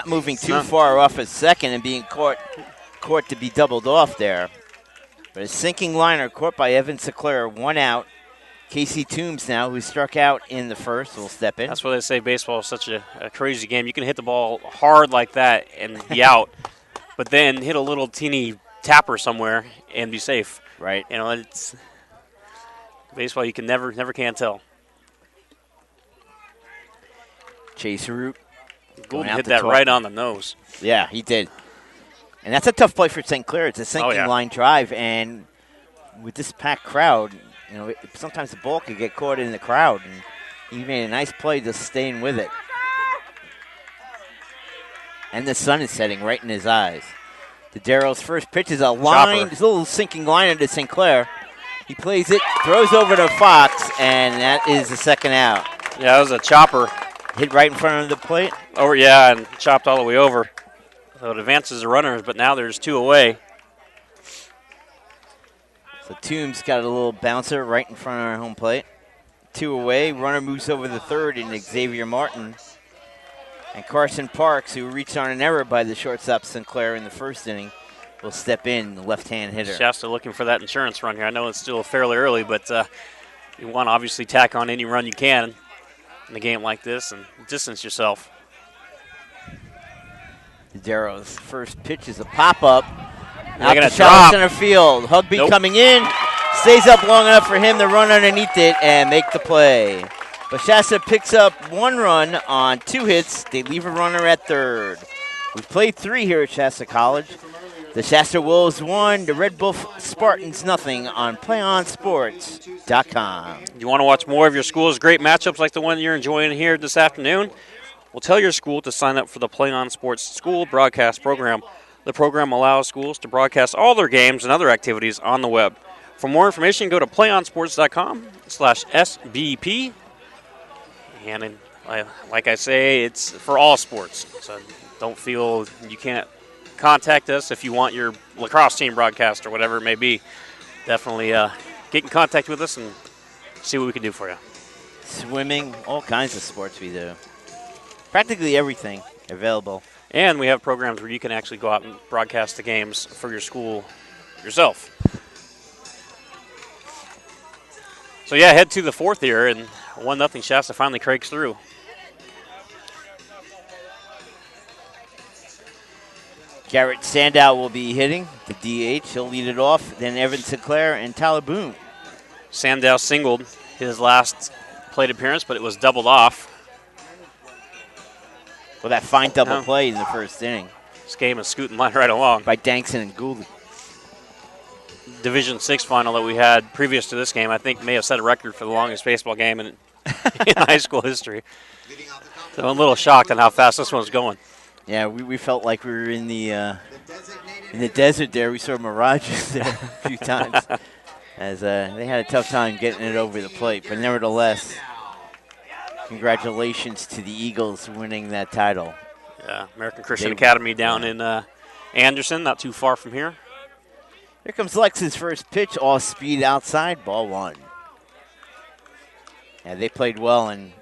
moving too far off at second and being caught to be doubled off there. But a sinking liner caught by Evan Sinclair, 1 out. Casey Toombs now, who struck out in the first, will step in. That's why they say baseball is such a crazy game. You can hit the ball hard like that and be out, but then hit a little teeny tapper somewhere and be safe. Right. You know, it's baseball. You can never can tell. Chase Root. Goulden hit that right on the nose. Yeah, he did. And that's a tough play for St. Clair. It's a sinking line drive, and with this packed crowd, you know, sometimes the ball could get caught in the crowd, and he made a nice play just staying with it. And the sun is setting right in his eyes. Didero's first pitch is a line, a little sinking line into St. Clair. He plays it, throws over to Fox, and that is the second out. Yeah, that was a chopper. Hit right in front of the plate? Over, yeah, and chopped all the way over. So it advances the runners, but now there's 2 away. So Toombs got a little bouncer right in front of our home plate. 2 away. Runner moves over the third in Xavier Martin. And Carson Parks, who reached on an error by the shortstop Sinclair in the first inning, will step in, the left-hand hitter. Shasta looking for that insurance run here. I know it's still fairly early, but you want to obviously tack on any run you can in a game like this and distance yourself. Didero's first pitch is a pop-up. Out They're to shallow center field. Hugby coming in. Stays up long enough for him to run underneath it and make the play. But Shasta picks up 1 run on 2 hits. They leave a runner at third. We've played 3 here at Shasta College. The Shasta Wolves 1, the Red Bluff Spartans nothing on PlayOnSports.com. You want to watch more of your school's great matchups like the one you're enjoying here this afternoon? Well, tell your school to sign up for the Play On Sports School Broadcast Program. The program allows schools to broadcast all their games and other activities on the web. For more information, go to playonsports.com/SBP. And like I say, it's for all sports. So don't feel you can't contact us if you want your lacrosse team broadcast or whatever it may be. Definitely get in contact with us and see what we can do for you. Swimming, all kinds of sports we do. Practically everything available. And we have programs where you can actually go out and broadcast the games for your school yourself. So, yeah, head to the 4th here, and 1-0 Shasta finally cranks through. Garrett Sandow will be hitting the DH. He'll lead it off. Then Evan Sinclair and Tyler Boone. Sandow singled his last plate appearance, but it was doubled off. Well, that fine double play in the first inning. This game is scooting right along. By Dankson and Goulden. Division 6 final that we had previous to this game, I think may have set a record for the longest baseball game in high school history. So I'm a little shocked on how fast this one's going. Yeah, we felt like we were in the in the desert there. We saw mirages there a few times as they had a tough time getting it over the plate. But nevertheless, congratulations to the Eagles winning that title. Yeah, American Christian Academy down in Anderson, not too far from here. Here comes Lex's first pitch, all speed outside, ball one. Yeah, they played well, and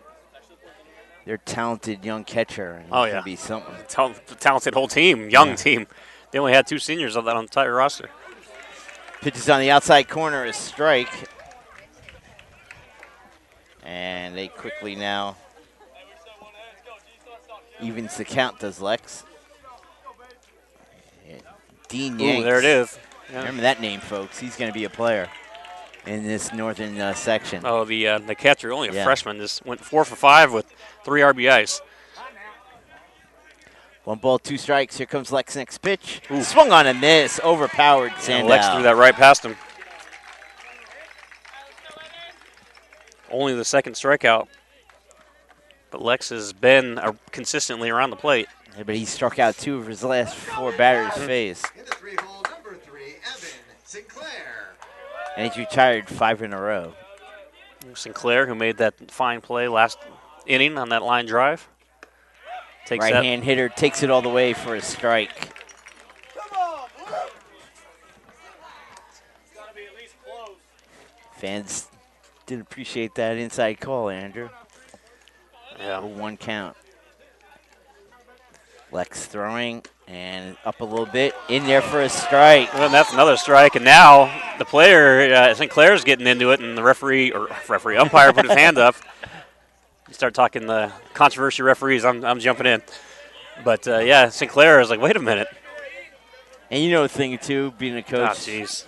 they're talented young catcher. Oh, yeah. Can be something. Talented whole team, young team. They only had 2 seniors on that entire roster. Pitches on the outside corner, a strike. And they quickly now evens the count, does Lex. Dean Yanks. Ooh, there it is. Yeah. Remember that name, folks. He's going to be a player in this northern section. Oh, the catcher, only a freshman, just went 4 for 5 with 3 RBIs. 1 ball, 2 strikes. Here comes Lex next pitch. Ooh. Swung on a miss, overpowered Sandow. Lex threw that right past him. Only the second strikeout. But Lex has been consistently around the plate. Yeah, but he struck out 2 of his last 4 batters faced. In the 3-hole, number 3, Evan Sinclair. And he's retired 5 in a row. Sinclair, who made that fine play last inning on that line drive. Right-hand hitter takes it all the way for a strike. Fans didn't appreciate that inside call, Andrew. Yeah. 1 count. Lex throwing and up a little bit, in there for a strike. Well, and that's another strike, and now the player, Sinclair's getting into it, and the umpire put his hand up. You start talking the controversy referees, I'm jumping in. But, yeah, Sinclair is like, wait a minute. And you know a thing or two, being a coach. Oh, jeez.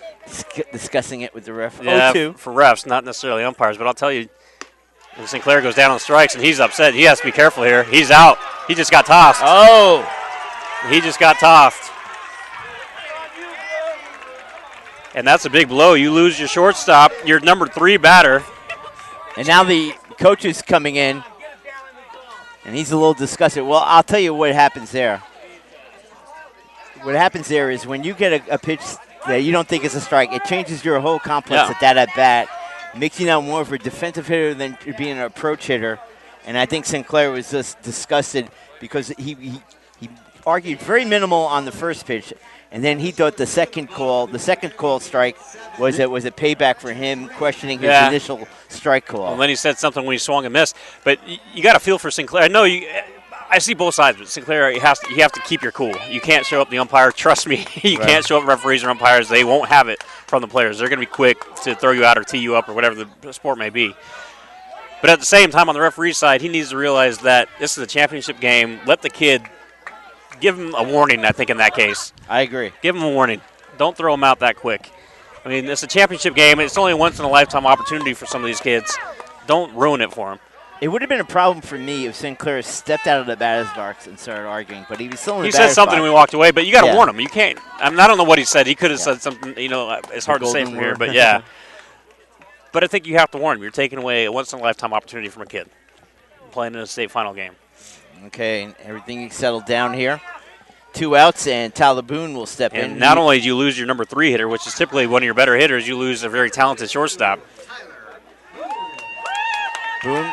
Discussing it with the ref. Yeah, for refs, not necessarily umpires. But I'll tell you, when Sinclair goes down on strikes and he's upset, he has to be careful here. He's out. He just got tossed. Oh. He just got tossed. And that's a big blow. You lose your shortstop, your number 3 batter. And now the coach is coming in, and he's a little disgusted. Well, I'll tell you what happens there. What happens there is when you get a pitch that you don't think is a strike, it changes your whole complex at that at-bat, makes you now more of a defensive hitter than being an approach hitter. And I think Sinclair was just disgusted because he argued very minimal on the first pitch, and then he thought the second call strike was a payback for him questioning his initial strike call. Well, then he said something when he swung and missed. But you got to feel for Sinclair. I know I see both sides, but Sinclair, you have to keep your cool. You can't show up the umpire. Trust me, you can't show up referees or umpires. They won't have it from the players. They're going to be quick to throw you out or tee you up or whatever the sport may be. But at the same time, on the referee side, he needs to realize that this is a championship game. Let the kid give him a warning, I think, in that case. I agree. Give him a warning. Don't throw him out that quick. I mean, it's a championship game. It's only a once-in-a-lifetime opportunity for some of these kids. Don't ruin it for them. It would have been a problem for me if Sinclair stepped out of the batter's box and started arguing, but he was still in the batter's box. He said something when we walked away, but you got to warn him. You can't. I don't know what he said. He could have said something. It's hard to say from here, but yeah. But I think you have to warn him. You're taking away a once-in-a-lifetime opportunity from a kid playing in a state final game. Okay, everything settled down here. 2 outs, and Tyler Boone will step in. Not only do you lose your number 3 hitter, which is typically one of your better hitters, you lose a very talented shortstop. Boone,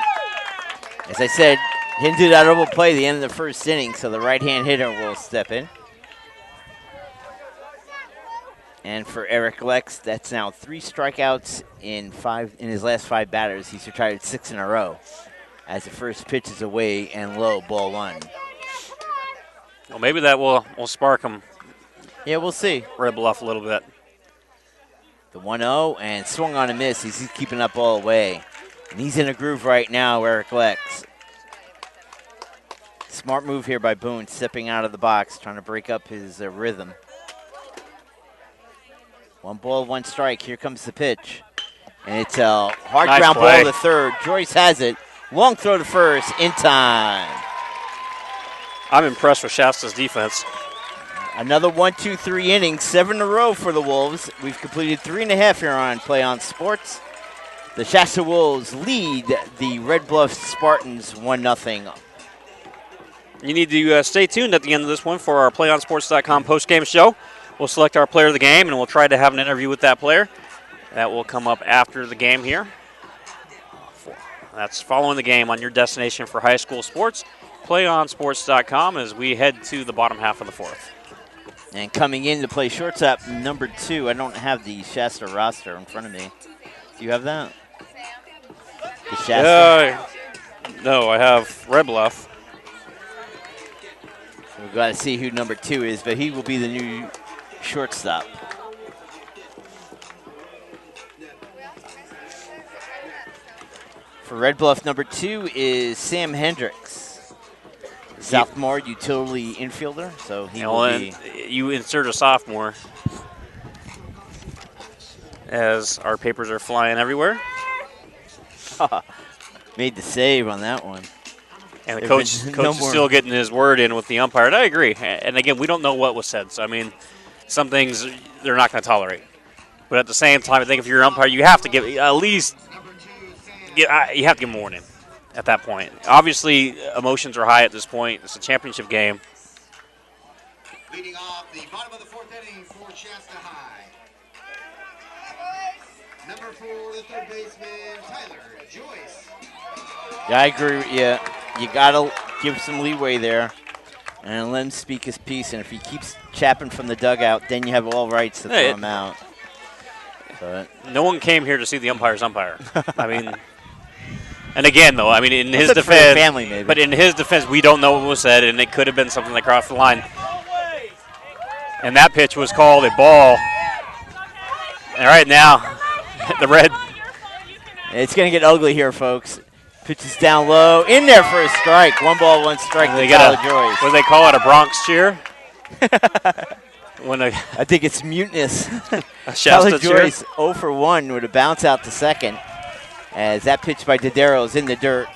as I said, didn't do that double play at the end of the first inning, so the right-hand hitter will step in. And for Eric Lex, that's now 3 strikeouts in his last 5 batters. He's retired 6 in a row as the first pitch is away and low, ball 1. Well, maybe that will spark him. Yeah, we'll see. Red Bluff a little bit. The 1-0 and swung on a miss. He's keeping up all the way. And he's in a groove right now, Eric Lex. Smart move here by Boone, stepping out of the box, trying to break up his rhythm. 1 ball, 1 strike. Here comes the pitch. And it's a hard ground ball to third. Joyce has it. Long throw to first in time. I'm impressed with Shasta's defense. Another 1, 2, 3 innings, 7 in a row for the Wolves. We've completed 3.5 here on Play On Sports. The Shasta Wolves lead the Red Bluff Spartans 1-0. You need to stay tuned at the end of this one for our PlayOnSports.com postgame show. We'll select our player of the game, and we'll try to have an interview with that player. That will come up after the game here. That's following the game on your destination for high school sports, playonsports.com, as we head to the bottom half of the fourth. And coming in to play shortstop, number 2. I don't have the Shasta roster in front of me. Do you have that? The Shasta? No, I have Red Bluff. So we've got to see who number 2 is, but he will be the new shortstop. For Red Bluff, number 2 is Sam Hendricks, sophomore utility infielder. So he will be. You insert a sophomore as our papers are flying everywhere. Made the save on that one. And the coach is still getting his word in with the umpire. And I agree. And again, we don't know what was said. So, I mean, some things they're not going to tolerate. But at the same time, I think if you're an umpire, you have to give at least you have to give them a warning at that point. Obviously, emotions are high at this point. It's a championship game. Leading off the bottom of the fourth inning for Shasta High. Number 4, the third baseman, Tyler Joyce. Yeah, I agree with you. You got to give some leeway there and let him speak his piece. And if he keeps chapping from the dugout, then you have all rights to throw him out. But no one came here to see the umpire's umpire. I mean, and again, though, I mean, in his defense, family, maybe. But in his defense, we don't know what was said, and it could have been something that crossed the line. And that pitch was called a ball. And right now, the red. It's going to get ugly here, folks. Pitches down low, in there for a strike. 1 ball, 1 strike to Tyler Joyce. What do they call it, a Bronx cheer? I think it's mutinous. Shasta Tyler Joyce 0 for 1 with a bounce out to second. As that pitch by Dodaro is in the dirt.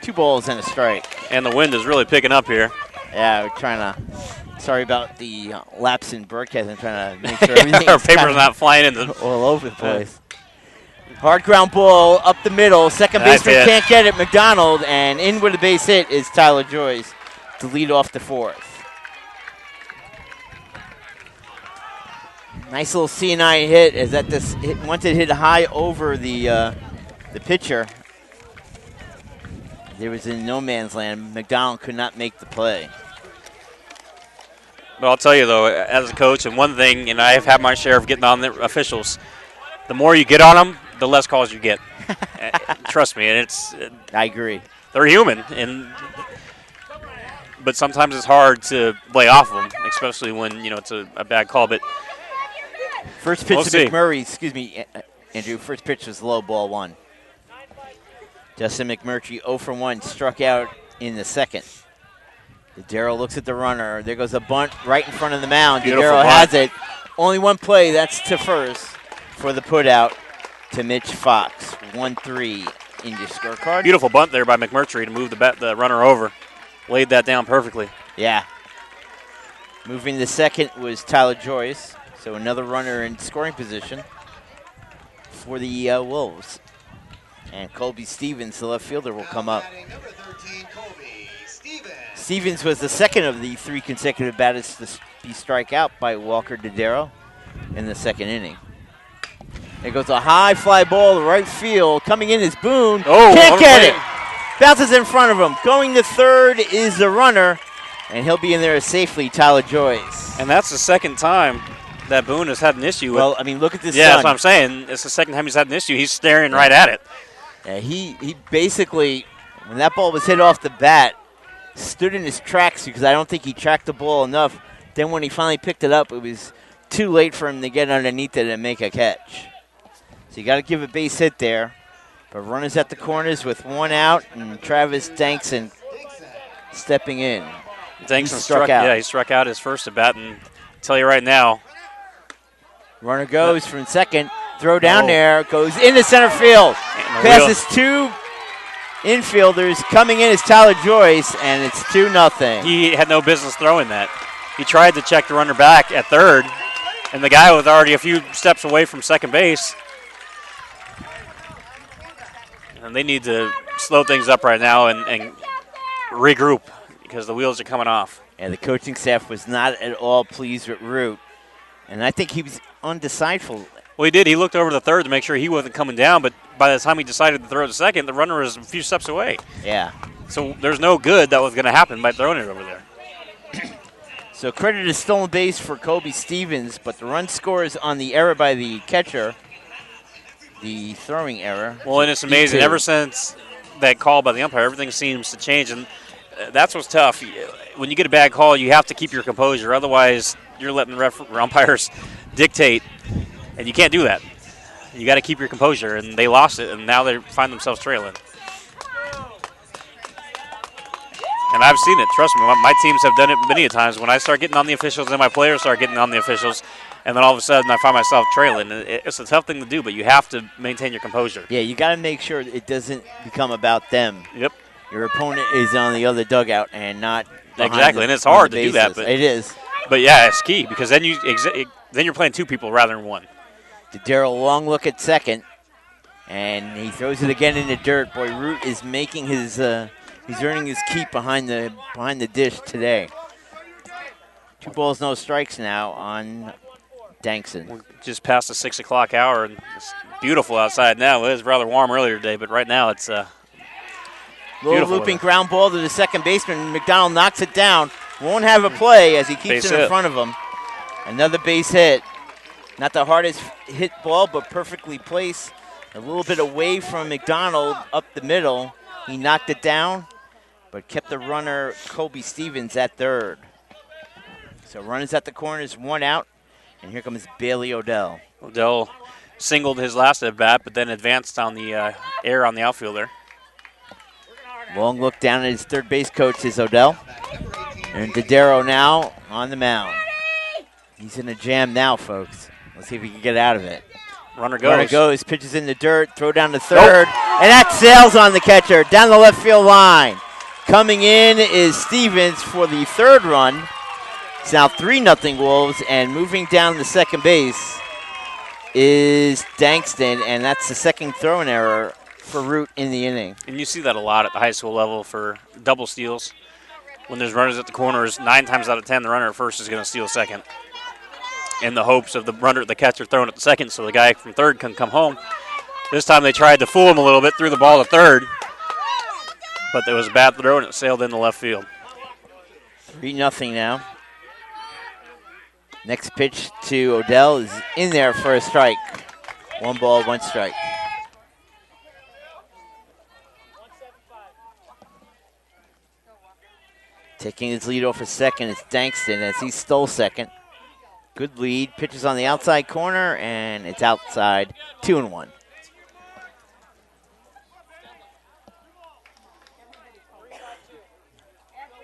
2 balls and a strike. And the wind is really picking up here. Yeah, we're trying to. Sorry about the lapse in broadcasting. Trying to make sure everything. Our paper's not flying into all over the place. Hard ground ball up the middle. Second baseman can't get it. McDonald, and in with a base hit is Tyler Joyce to lead off the fourth. Nice little C9 hit. As that once it hit high over the pitcher, there was in no man's land. McDonald could not make the play. But I'll tell you, though, as a coach, and one thing, and I've had my share of getting on the officials, the more you get on them, the less calls you get. Trust me, and it's. I agree. They're human, but sometimes it's hard to lay off them, especially when it's a bad call. But first pitch to McMurray. Excuse me, Andrew. First pitch was low, ball 1. Justin McMurtry 0 for 1, struck out in the second. Dodaro looks at the runner. There goes a bunt right in front of the mound. Dodaro has it. Only one play. That's to first for the putout to Mitch Fox. 1-3 in your scorecard. Beautiful bunt there by McMurtry to move the runner over. Laid that down perfectly. Yeah. Moving to second was Tyler Joyce. So another runner in scoring position for the Wolves. And Colby Stevens, the left fielder, will come up. Number 13, Colby Stevens. Stevens was the second of the 3 consecutive batters to be struck out by Walker Dodaro in the second inning. There goes a high fly ball to right field. Coming in is Boone. Oh, can't get it. Bounces in front of him. Going to third is the runner, and he'll be in there safely, Tyler Joyce. And that's the second time that Boone has had an issue with. Well, I mean, look at this. Yeah, that's what I'm saying. It's the second time he's had an issue. He's staring right at it. Yeah, he basically, when that ball was hit off the bat, stood in his tracks because I don't think he tracked the ball enough. Then when he finally picked it up, it was too late for him to get underneath it and make a catch. So you got to give a base hit there. But runners at the corners with 1 out, and Travis Dankson stepping in. Dankson struck out. Yeah, he struck out his first at bat, and I'll tell you right now. Runner goes from second, throw down there, goes into center field. Passes 2 infielders. Coming in is Tyler Joyce, and it's 2-0. He had no business throwing that. He tried to check the runner back at third, and the guy was already a few steps away from second base. And they need to slow things up right now and regroup because the wheels are coming off. And the coaching staff was not at all pleased with Root. And I think he was undecideful. Well, he did. He looked over the third to make sure he wasn't coming down, but by the time he decided to throw the second, the runner was a few steps away. Yeah. So there's no good that was going to happen by throwing it over there. So credit is stolen base for Kobe Stevens, but the run scores on the error by the catcher, the throwing error. Well, and it's amazing. Ever since that call by the umpire, everything seems to change, and that's what's tough. When you get a bad call, you have to keep your composure. Otherwise, you're letting the umpires dictate, and you can't do that. You got to keep your composure, and they lost it, and now they find themselves trailing. And I've seen it. Trust me, my teams have done it many a times. When I start getting on the officials and my players start getting on the officials, and then all of a sudden I find myself trailing. It's a tough thing to do, but you have to maintain your composure. Yeah, you got to make sure it doesn't become about them. Yep. Your opponent is on the other dugout and not exactly, and it's hard to do that. But it is. But yeah, it's key because then you're playing two people rather than one. Darryl, long look at second, and he throws it again in the dirt. Boy, Root is making his he's earning his keep behind the dish today. 2 balls, no strikes now on Dankson. We're just past the 6 o'clock hour, and it's beautiful outside now. It was rather warm earlier today, but right now it's little looping ground ball to the second baseman. McDonald knocks it down. Won't have a play as he keeps it in front of him. Another base hit. Not the hardest hit ball, but perfectly placed. A little bit away from McDonald up the middle. He knocked it down, but kept the runner, Kobe Stevens, at third. So runners at the corners, 1 out, and here comes Bailey Odell. Odell singled his last at bat, but then advanced on the air on the outfielder. Long look down at his third base coach is Odell. And Dodaro now on the mound. He's in a jam now, folks. Let's see if he can get out of it. Runner goes. Runner goes, pitches in the dirt, throw down to third, and that sails on the catcher down the left field line. Coming in is Stevens for the third run. It's now 3-0 Wolves, and moving down the second base is Dankston, and that's the second throwing error for Root in the inning. And you see that a lot at the high school level for double steals. When there's runners at the corners, 9 times out of 10, the runner at first is going to steal second, in the hopes of the catcher throwing at the second so the guy from third can come home. This time they tried to fool him a little bit, threw the ball to third, but there was a bad throw and it sailed into left field. 3-0 now. Next pitch to Odell is in there for a strike. 1 ball, 1 strike. Taking his lead off a second is Dankston as he stole second. Good lead. Pitches on the outside corner, and it's outside. 2-1.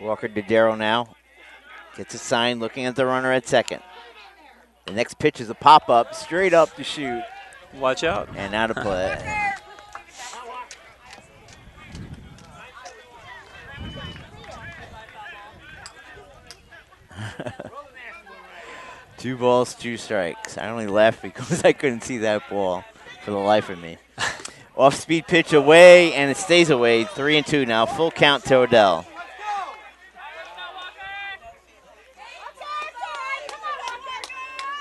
Walker Dodaro now gets a sign looking at the runner at second. The next pitch is a pop-up, straight up to shoot. Watch out. And out of play. Two balls, 2 strikes. I only laughed because I couldn't see that ball for the life of me. Off-speed pitch away, and it stays away. 3-2 now. Full count to Odell.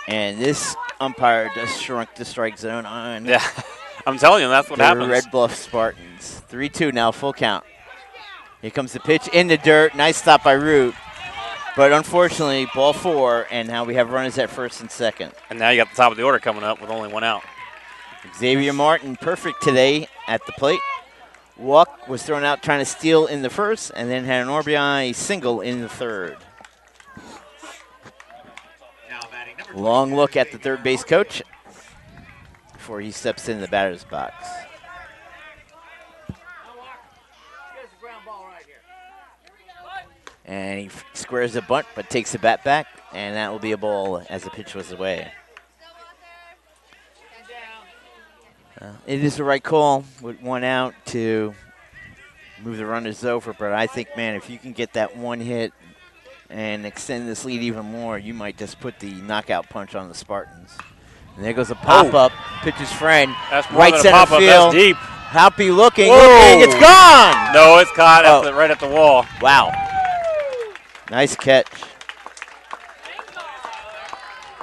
And this umpire just shrunk the strike zone on. Yeah, I'm telling you, that's what happens. Red Bluff Spartans. 3-2 now, full count. Here comes the pitch in the dirt. Nice stop by Root. But unfortunately, ball 4, and now we have runners at first and second. And now you got the top of the order coming up with only 1 out. Xavier Martin, perfect today at the plate. Walk was thrown out trying to steal in the first, and then had an RBI single in the third. Long look at the third base coach before he steps into the batter's box. And he squares a bunt, but takes the bat back, and that will be a ball as the pitch was away. It is the right call with 1 out to move the runners over, but I think, man, if you can get that 1 hit and extend this lead even more, you might just put the knockout punch on the Spartans. And there goes a pop-up, pitches friend, that's more right than center a pop-up, field. that's deep. Happy looking, Whoa. it's gone! No, it's caught right at the wall. Wow. Nice catch.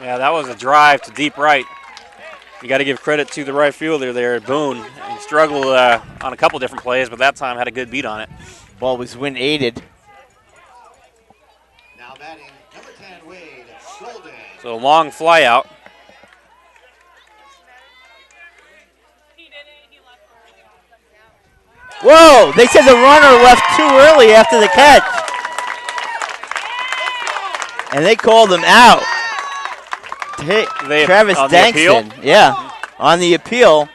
Yeah, that was a drive to deep right. You got to give credit to the right fielder there, Boone. He struggled on a couple different plays, but that time had a good beat on it. Ball was wind aided. Now batting, number 10, Wade Golden. So a long fly out. Whoa, they said the runner left too early after the catch. And they called him out. Travis Dangston, on the appeal,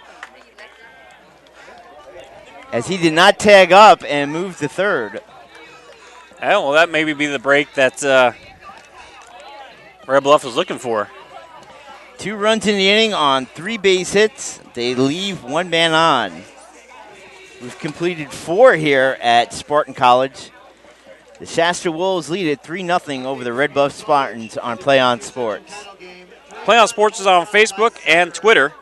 as he did not tag up and move to third. Yeah, well, that maybe be the break that Red Bluff was looking for. 2 runs in the inning on 3 base hits. They leave 1 man on. We've completed 4 here at Spartan College. The Shasta Wolves lead at 3-0 over the Red Bluff Spartans on Play On Sports. Play On Sports is on Facebook and Twitter,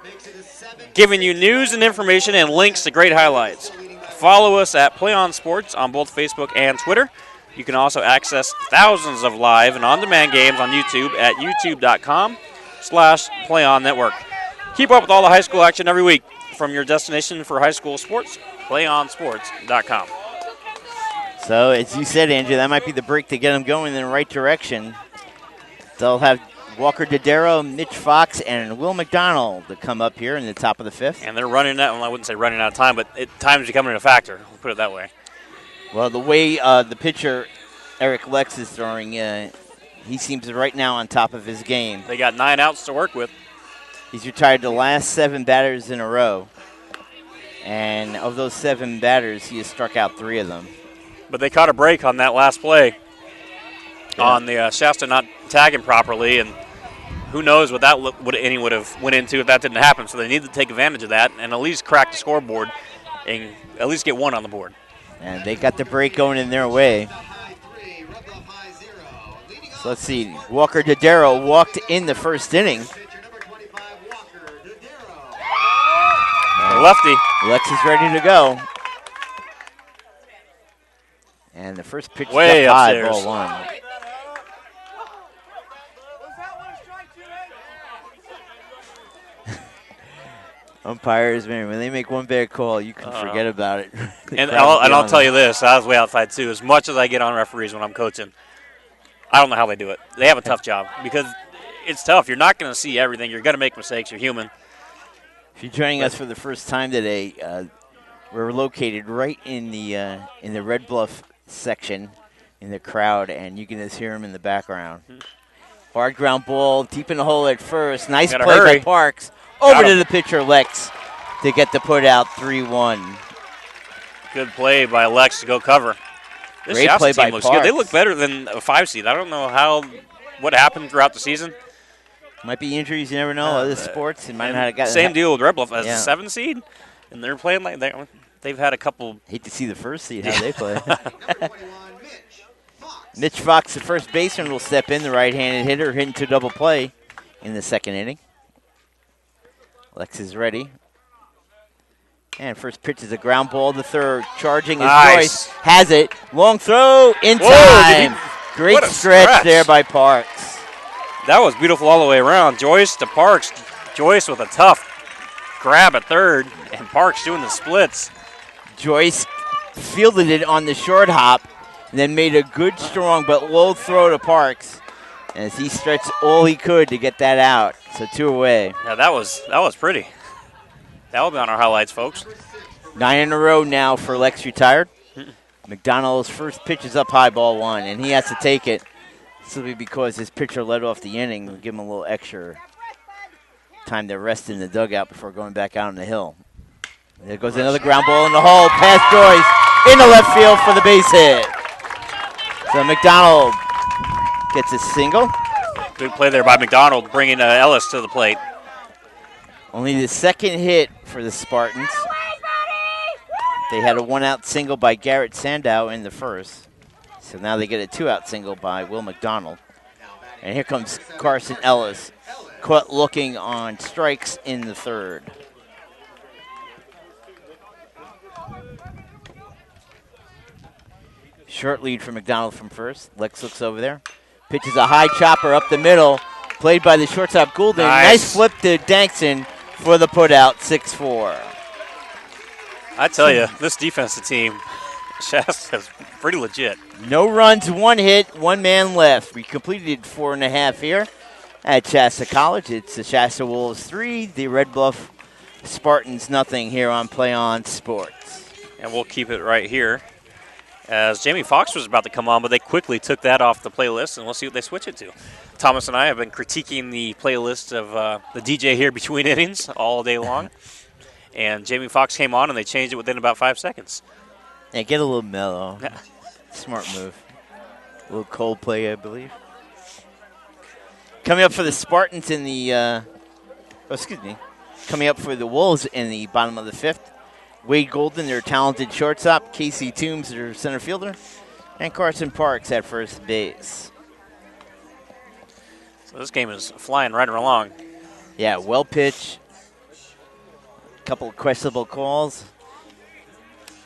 giving you news and information and links to great highlights. Follow us at Play On Sports on both Facebook and Twitter. You can also access thousands of live and on-demand games on YouTube at youtube.com/PlayOnNetwork. Keep up with all the high school action every week from your destination for high school sports, PlayOnSports.com. So, as you said, Andrew, that might be the break to get them going in the right direction. They'll have Walker Dodero, Mitch Fox, and Will McDonald to come up here in the top of the 5th. And they're running out, well, I wouldn't say running out of time, but time's becoming a factor. We'll put it that way. Well, the way the pitcher, Eric Lex, is throwing, he seems right now on top of his game. They got 9 outs to work with. He's retired the last 7 batters in a row. And of those 7 batters, he has struck out 3 of them. But they caught a break on that last play on the Shasta not tagging properly, and who knows what that inning would have went into if that didn't happen. So they need to take advantage of that and at least crack the scoreboard and at least get 1 on the board. And they got the break going in their way. So let's see. Walker Dodero walked in the first inning. Lefty. Lex is ready to go. And the first pitch way is up high, upstairs. ball 1. Umpires, man, when they make one bad call, you can forget about it. And I'll tell you this, I was way outside too. As much as I get on referees when I'm coaching, I don't know how they do it. They have a tough job because it's tough. You're not going to see everything. You're going to make mistakes. You're human. If you're joining us for the first time today, we're located right in the Red Bluff section in the crowd, and you can just hear them in the background. Hard ground ball, deep in the hole at first. Nice play by Parks. Over to the pitcher, Lex, to get the put out 3-1. Good play by Lex to go cover. This Great Shasta play team by looks Parks. good. They look better than a 5 seed. I don't know what happened throughout the season. Might be injuries, you never know. Other sports, it might not have gotten. Same deal with Red Bluff as a 7 seed, and they're playing like they've had a couple. Hate to see the first seed how they play. Mitch Fox, the first baseman, will step in. The right-handed hitter hitting to double play in the second inning. Lex is ready. And first pitch is a ground ball to third. Charging is Joyce. Has it. Long throw in time. Great stretch there by Parks. That was beautiful all the way around. Joyce to Parks. Joyce with a tough grab at third, and Parks doing the splits. Joyce fielded it on the short hop, and then made a good, strong, but low throw to Parks as he stretched all he could to get that out. So 2 away. Yeah, that was pretty. That will be on our highlights, folks. 9 in a row now for Lex retired. McDonald's first pitch is up high, ball 1, and he has to take it simply because his pitcher led off the inning. We'll give him a little extra time to rest in the dugout before going back out on the hill. There goes another ground ball in the hole, past Joyce, in the left field for the base hit. So McDonald gets a single. Good play there by McDonald, bringing Ellis to the plate. Only the second hit for the Spartans. They had a 1-out single by Garrett Sandow in the first. So now they get a 2-out single by Will McDonald. And here comes Carson Ellis, caught looking on strikes in the third. Short lead for McDonald from first. Lex looks over there. Pitches a high chopper up the middle. Played by the shortstop, Goulden. Nice flip to Dankson for the putout, 6-4. I tell you, this defensive team, Shasta, is pretty legit. No runs, 1 hit, 1 man left. We completed 4.5 here at Shasta College. It's the Shasta Wolves 3, the Red Bluff Spartans nothing here on Play On Sports. And we'll keep it right here as Jamie Foxx was about to come on, but they quickly took that off the playlist, and we'll see what they switch it to. Thomas and I have been critiquing the playlist of the DJ here between innings all day long, and Jamie Foxx came on, and they changed it within about 5 seconds. Yeah, get a little mellow. Smart move. A little Coldplay, I believe. Coming up for the Spartans in the, coming up for the Wolves in the bottom of the 5th. Wade Goulden, their talented shortstop. Casey Toombs, their center fielder. And Carson Parks at first base. So this game is flying right along. Yeah, well pitched. A couple of questionable calls.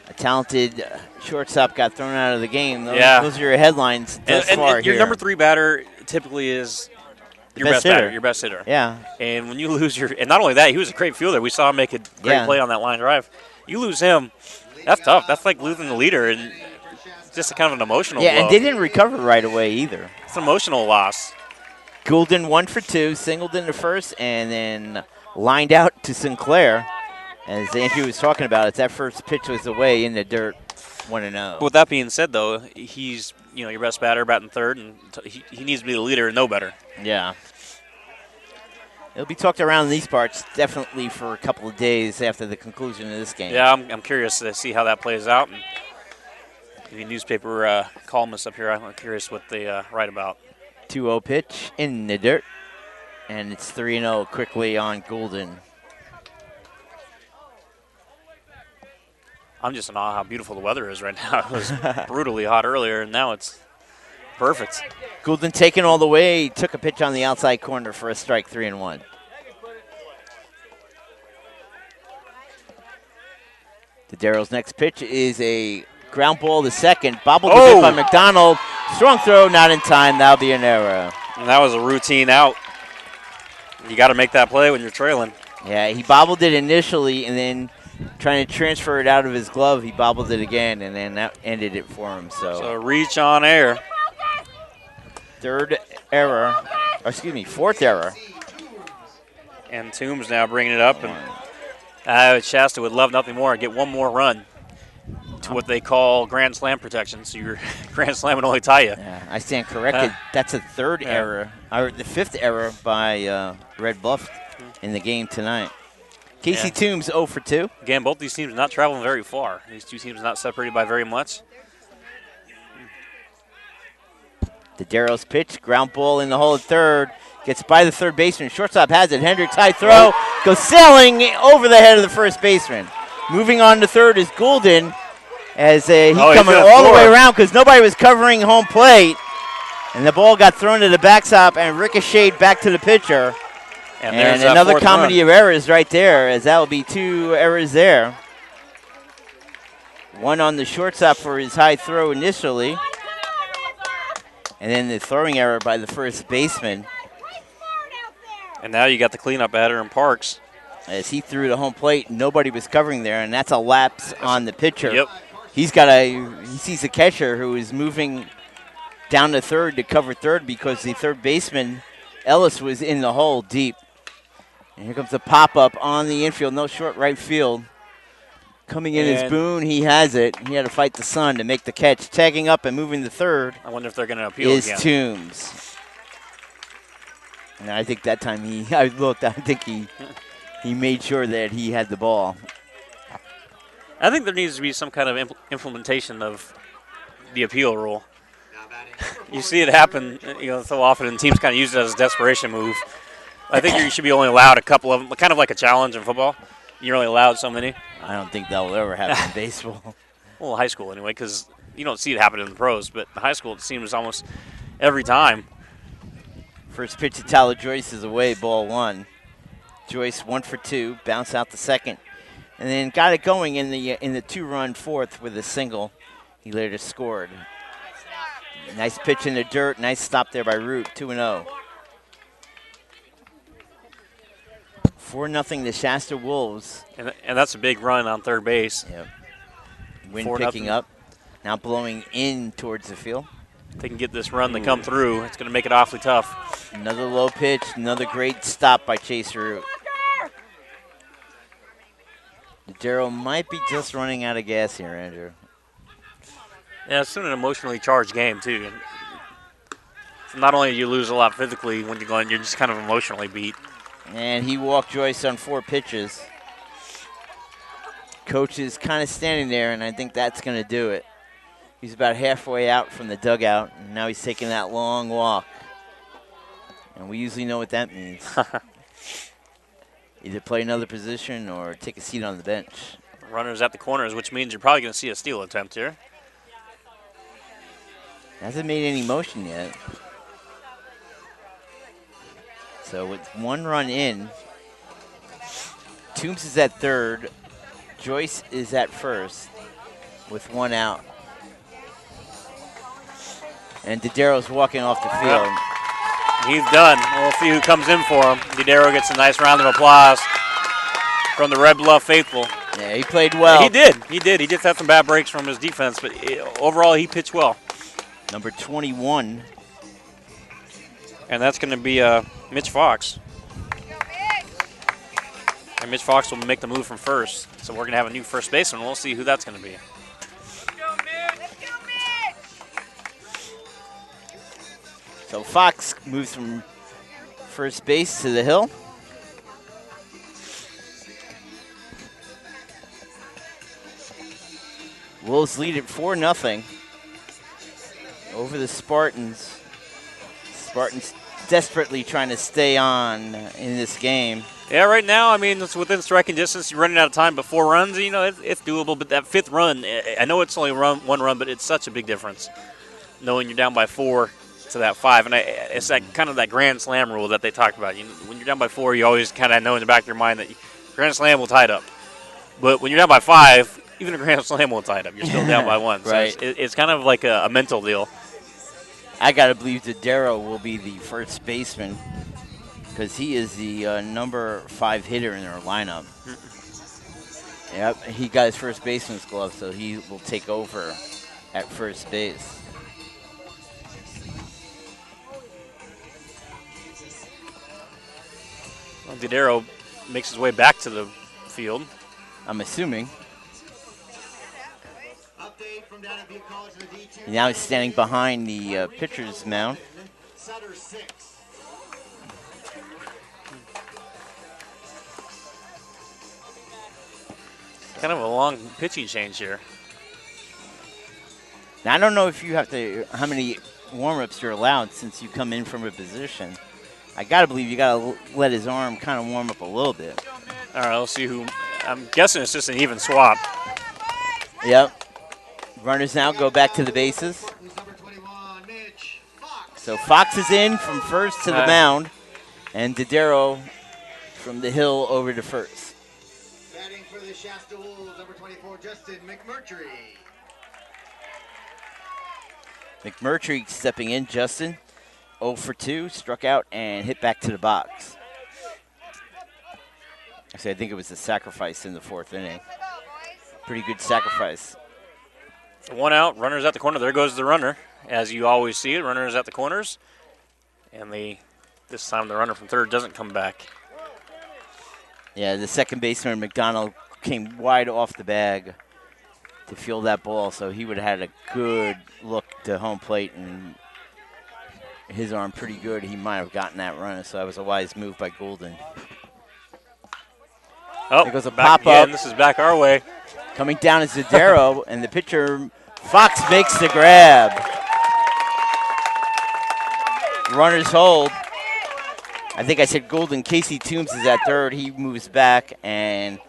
A talented shortstop got thrown out of the game. Those are your headlines thus far and your here. number 3 batter typically is your best batter, your best hitter. Yeah. And when you lose and not only that, he was a great fielder. We saw him make a great play on that line drive. You lose him, that's tough. That's like losing the leader, and just a kind of an emotional blow. And they didn't recover right away either. It's an emotional loss. Goulden 1 for 2, singled in the first, and then lined out to Sinclair. As Andrew was talking about it, that first pitch was away in the dirt, 1-0. With that being said, though, he's your best batter, batting third, and he needs to be the leader and know better. Yeah. It'll be talked around in these parts definitely for a couple of days after the conclusion of this game. Yeah, I'm curious to see how that plays out. And the newspaper columnists up here, I'm curious what they write about. 2-0 pitch in the dirt, and it's 3-0 quickly on Goulden. I'm just in awe how beautiful the weather is right now. It was brutally hot earlier, and now it's perfect. Goulden taken all the way. He took a pitch on the outside corner for a strike, 3-1. The Darrell's next pitch is a ground ball to second. Bobbled a bit by McDonald. Strong throw, not in time. That'll be an error. And that was a routine out. You got to make that play when you're trailing. Yeah, he bobbled it initially, and then trying to transfer it out of his glove, he bobbled it again, and then that ended it for him. So reach on air. Fourth error. And Toombs now bringing it up. And Shasta would love nothing more and get one more run to what they call grand slam protection. So your grand slam would only tie you. Yeah, I stand corrected. That's a third error, or the 5th error by Red Bluff in the game tonight. Casey Toombs 0 for 2. Again, both these teams not traveling very far. These two teams not separated by very much. The Darrell's pitch, ground ball in the hole at third. Gets by the third baseman. Shortstop has it. Hendricks high throw. Goes sailing over the head of the first baseman. Moving on to third is Goulden as he's coming all the way around because nobody was covering home plate. And the ball got thrown to the backstop and ricocheted back to the pitcher. And another comedy of errors right there, as that will be 2 errors there. One on the shortstop for his high throw initially. And then the throwing error by the first baseman. And now you got the cleanup batter in Parks. As he threw to home plate, nobody was covering there, and that's a lapse on the pitcher. Yep. He sees the catcher who is moving down to third to cover third because the third baseman, Ellis, was in the hole deep. And here comes the pop-up on the infield, no short right field. Coming in as Boone, he has it. He had to fight the sun to make the catch. Tagging up and moving to third. I wonder if they're going to appeal is again. Toombs. And I think that time he made sure that he had the ball. I think there needs to be some kind of implementation of the appeal rule. You see it happen, so often, and teams kind of use it as a desperation move. I think you should be only allowed a couple of them, kind of like a challenge in football. You're only allowed so many. I don't think that will ever happen in baseball. Well, high school anyway, because you don't see it happen in the pros, but in high school it seems almost every time. First pitch to Tyler Joyce is away, ball 1. Joyce 1 for 2, bounce out the second, and then got it going in the 2-run fourth with a single. He later scored. Nice pitch in the dirt, nice stop there by Root, 2-0. 4-0 the Shasta Wolves. And that's a big run on third base. Yep. Wind 4-0. picking up. Now blowing in towards the field. If they can get this run to come through, it's going to make it awfully tough. Another low pitch. Another great stop by Chase Root. Darrow might be just running out of gas here, Andrew. Yeah, it's an emotionally charged game, too. So not only do you lose a lot physically when you're going, you're just kind of emotionally beat. And he walked Joyce on 4 pitches. Coach is kind of standing there, and I think that's going to do it. He's about halfway out from the dugout, and now he's taking that long walk. And we usually know what that means. Either play another position or take a seat on the bench. Runners at the corners, which means you're probably going to see a steal attempt here. Hasn't made any motion yet. So with 1 run in, Toombs is at third. Joyce is at first with 1 out. And Didero's walking off the field. Yep. He's done. We'll see who comes in for him. Didero gets a nice round of applause from the Red Bluff faithful. Yeah, he played well. He did. He just had some bad breaks from his defense, but overall he pitched well. Number 21. And that's going to be Mitch Fox. And Mitch Fox will make the move from first. So we're going to have a new first baseman. We'll see who that's going to be. So Fox moves from first base to the hill. Wolves lead at 4-0 over the Spartans. Spartans desperately trying to stay on in this game. Yeah, right now, I mean, it's within striking distance. You're running out of time, but 4 runs, you know, it's doable. But that 5th run, I know it's only 1 run, but it's such a big difference knowing you're down by 4 to that 5. And it's that kind of that grand slam rule that they talked about. When you're down by 4, you always kind of know in the back of your mind that grand slam will tie it up. But when you're down by 5, even a grand slam won't tie it up. You're still down by 1. So Right. it's kind of like a mental deal. I got to believe that Darrow will be the first baseman because he is the number 5 hitter in their lineup. Yep, he got his first baseman's glove, so he will take over at first base. Well, Didero makes his way back to the field. I'm assuming. Update from down at Butte College in the D2. Now he's standing behind the pitcher's mound. Sutter 6. Kind of a long pitching change here. Now, I don't know if you have to, how many warm-ups you're allowed since you come in from a position. I got to believe you got to let his arm kind of warm up a little bit. All right, let's see who. I'm guessing it's just an even swap. Yep. Runners now go back to the bases. Who's number 21? Mitch Fox. So Fox is in from first to the mound, and Didero from the hill over to first. Batting for the Shasta Wolves, number 24, Justin McMurtry. McMurtry stepping in. Justin 0 for 2, struck out and hit back to the box. Actually, I think it was a sacrifice in the 4th inning. Pretty good sacrifice. 1 out, runners at the corner. There goes the runner. As you always see it, runners at the corners. And this time the runner from third doesn't come back. Yeah, the second baseman, McDonald, came wide off the bag to field that ball, so he would have had a good look to home plate, and his arm pretty good. He might have gotten that run, so that was a wise move by Golden. Oh, there goes a back pop-up. again. This is back our way. Coming down is Didero, and the pitcher, Fox, makes the grab. Runners hold. I think I said Golden. Casey Toombs is at third. He moves back, and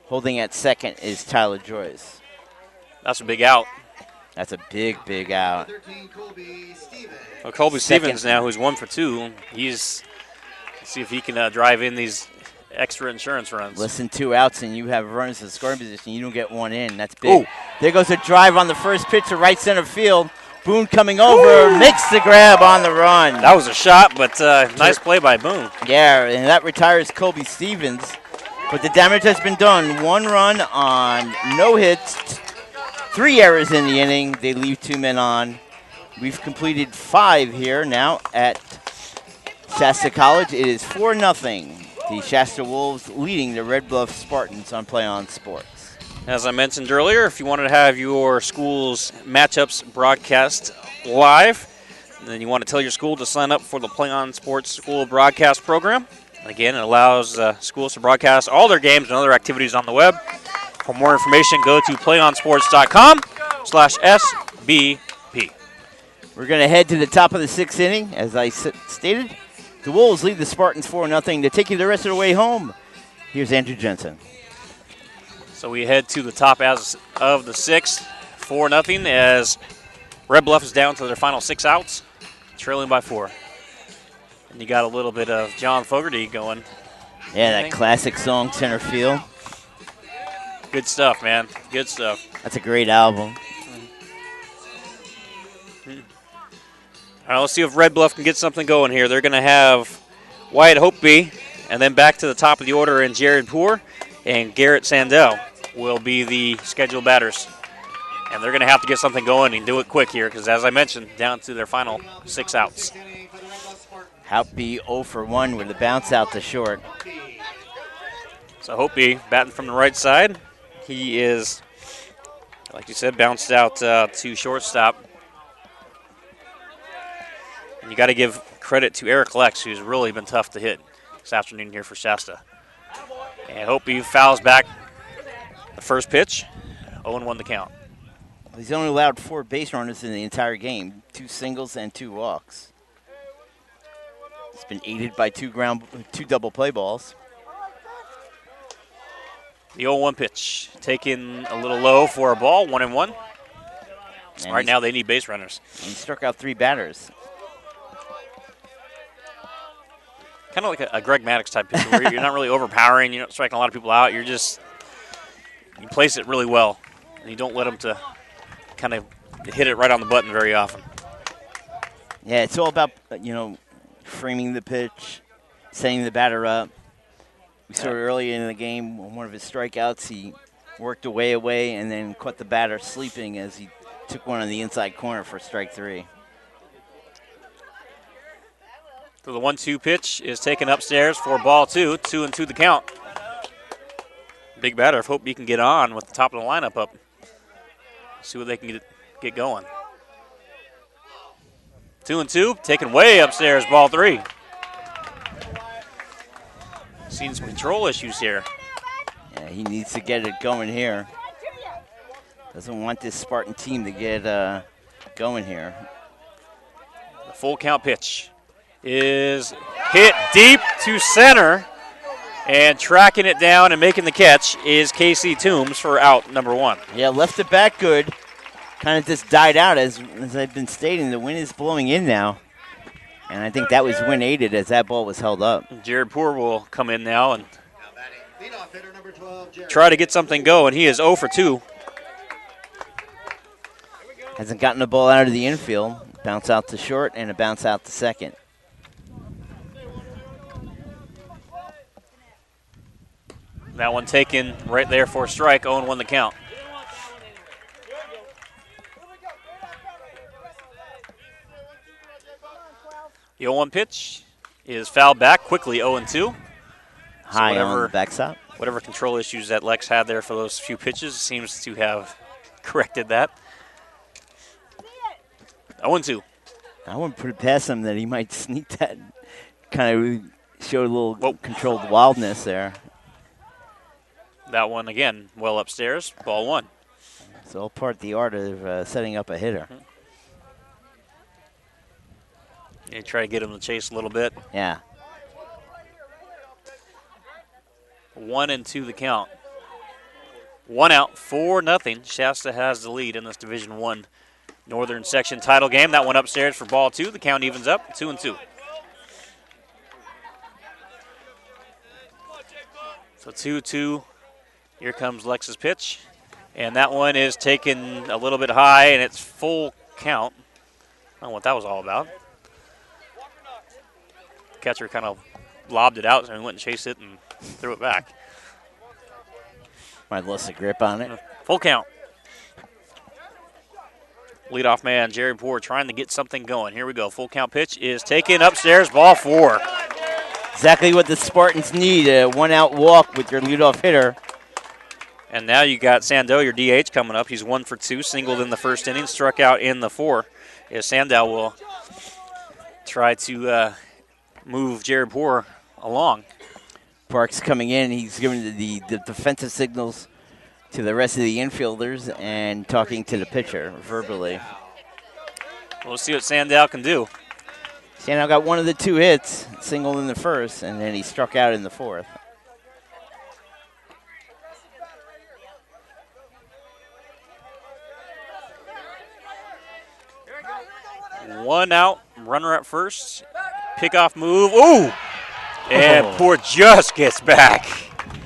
holding at second is Tyler Joyce. That's a big out. That's a big, big out. 13, Colby Stevens. Well, Colby Second. Stevens now, who's 1 for 2. Let's see if he can drive in these extra insurance runs. Less than 2 outs, and you have runners in scoring position. You don't get 1 in. That's big. Ooh. There goes a drive on the first pitch to right center field. Boone coming over, makes the grab on the run. That was a shot, but nice play by Boone. Yeah, and that retires Colby Stevens. But the damage has been done. 1 run on no hits, 3 errors in the inning. They leave 2 men on. We've completed 5 here now at Shasta College. It is 4-0. The Shasta Wolves leading the Red Bluff Spartans on Play On Sports. As I mentioned earlier, if you wanted to have your school's matchups broadcast live, then you want to tell your school to sign up for the Play On Sports School Broadcast Program. Again, it allows schools to broadcast all their games and other activities on the web. For more information, go to playonsports.com/SBP. We're going to head to the top of the 6th inning. As I stated, the Wolves lead the Spartans 4-0. To take you the rest of the way home, here's Andrew Jensen. So we head to the top as of the 6th, 4-0, as Red Bluff is down to their final 6 outs, trailing by 4. And you got a little bit of John Fogerty going. Yeah, that classic song, Center Field. Good stuff, man. Good stuff. That's a great album. All right, let's see if Red Bluff can get something going here. They're going to have Wyatt Hopeby, and then back to the top of the order, and Jared Poor and Garrett Sandell will be the scheduled batters. And they're going to have to get something going and do it quick here because, as I mentioned, down to their final 6 outs. Hopeby 0 for 1 with a bounce out to short. So Hopeby batting from the right side. He is, like you said, bounced out to shortstop. And you got to give credit to Eric Lex, who's really been tough to hit this afternoon here for Shasta. And Hopeby fouls back the first pitch. 0-1 the count. He's only allowed 4 base runners in the entire game, 2 singles and 2 walks. It's been aided by 2 double play balls. The 0-1 pitch taken a little low for a ball, 1-1. Right now they need base runners. He struck out 3 batters. Kind of like a Greg Maddox type pitcher where you're not really overpowering, you're not striking a lot of people out. You place it really well, and you don't let them to kind of hit it right on the button very often. Yeah, it's all about, framing the pitch, setting the batter up. We saw earlier in the game, on one of his strikeouts, he worked away, and then caught the batter sleeping as he took one on the inside corner for strike 3. So the 1-2 pitch is taken upstairs for ball 2, 2-2 the count. Big batter. Hope he can get on with the top of the lineup up. See what they can get going. 2-2, taken way upstairs, ball 3. Seen some control issues here. Yeah, he needs to get it going here. Doesn't want this Spartan team to get going here. The full count pitch is hit deep to center, and tracking it down and making the catch is Casey Toombs for out number 1. Yeah, left it back good. Kind of just died out as I've been stating. The wind is blowing in now, and I think that was wind aided as that ball was held up. Jared Poor will come in now and try to get something going. He is 0 for 2. Hasn't gotten the ball out of the infield. Bounce out to short and a bounce out to second. That one taken right there for a strike, 0-1 the count. The 0-1 pitch is fouled back quickly, 0-2. High on the backstop. Whatever control issues that Lex had there for those few pitches seems to have corrected that. 0-2. I wouldn't put it past him that he might sneak that. Kind of showed a little controlled wildness there. That one, again, well upstairs, ball 1. It's all part of the art of setting up a hitter. You try to get him to chase a little bit. Yeah. 1-2 the count. 1 out, 4-0. Shasta has the lead in this Division I Northern Section title game. That one upstairs for ball 2. The count evens up, 2-2. So 2-2. Here comes Lex's pitch. And that one is taken a little bit high, and it's full count. don't know what that was all about. Catcher kind of lobbed it out, and he went and chased it and threw it back. Might have lost the grip on it. Full count. Leadoff man, Jerry Poor, trying to get something going. Here we go. Full count pitch is taken upstairs, ball 4. Exactly what the Spartans need, a one-out walk with your leadoff hitter. And now you got Sandow, your DH, coming up. He's 1 for 2, singled in the first inning, struck out in the 4. As Sandow will try to move Jared Poor along. Parks coming in. He's giving the defensive signals to the rest of the infielders and talking to the pitcher verbally. We'll see what Sandow can do. Sandow got one of the 2 hits, single in the first, and then he struck out in the 4th. One out, runner at first. Pickoff move. Ooh! And Poor just gets back.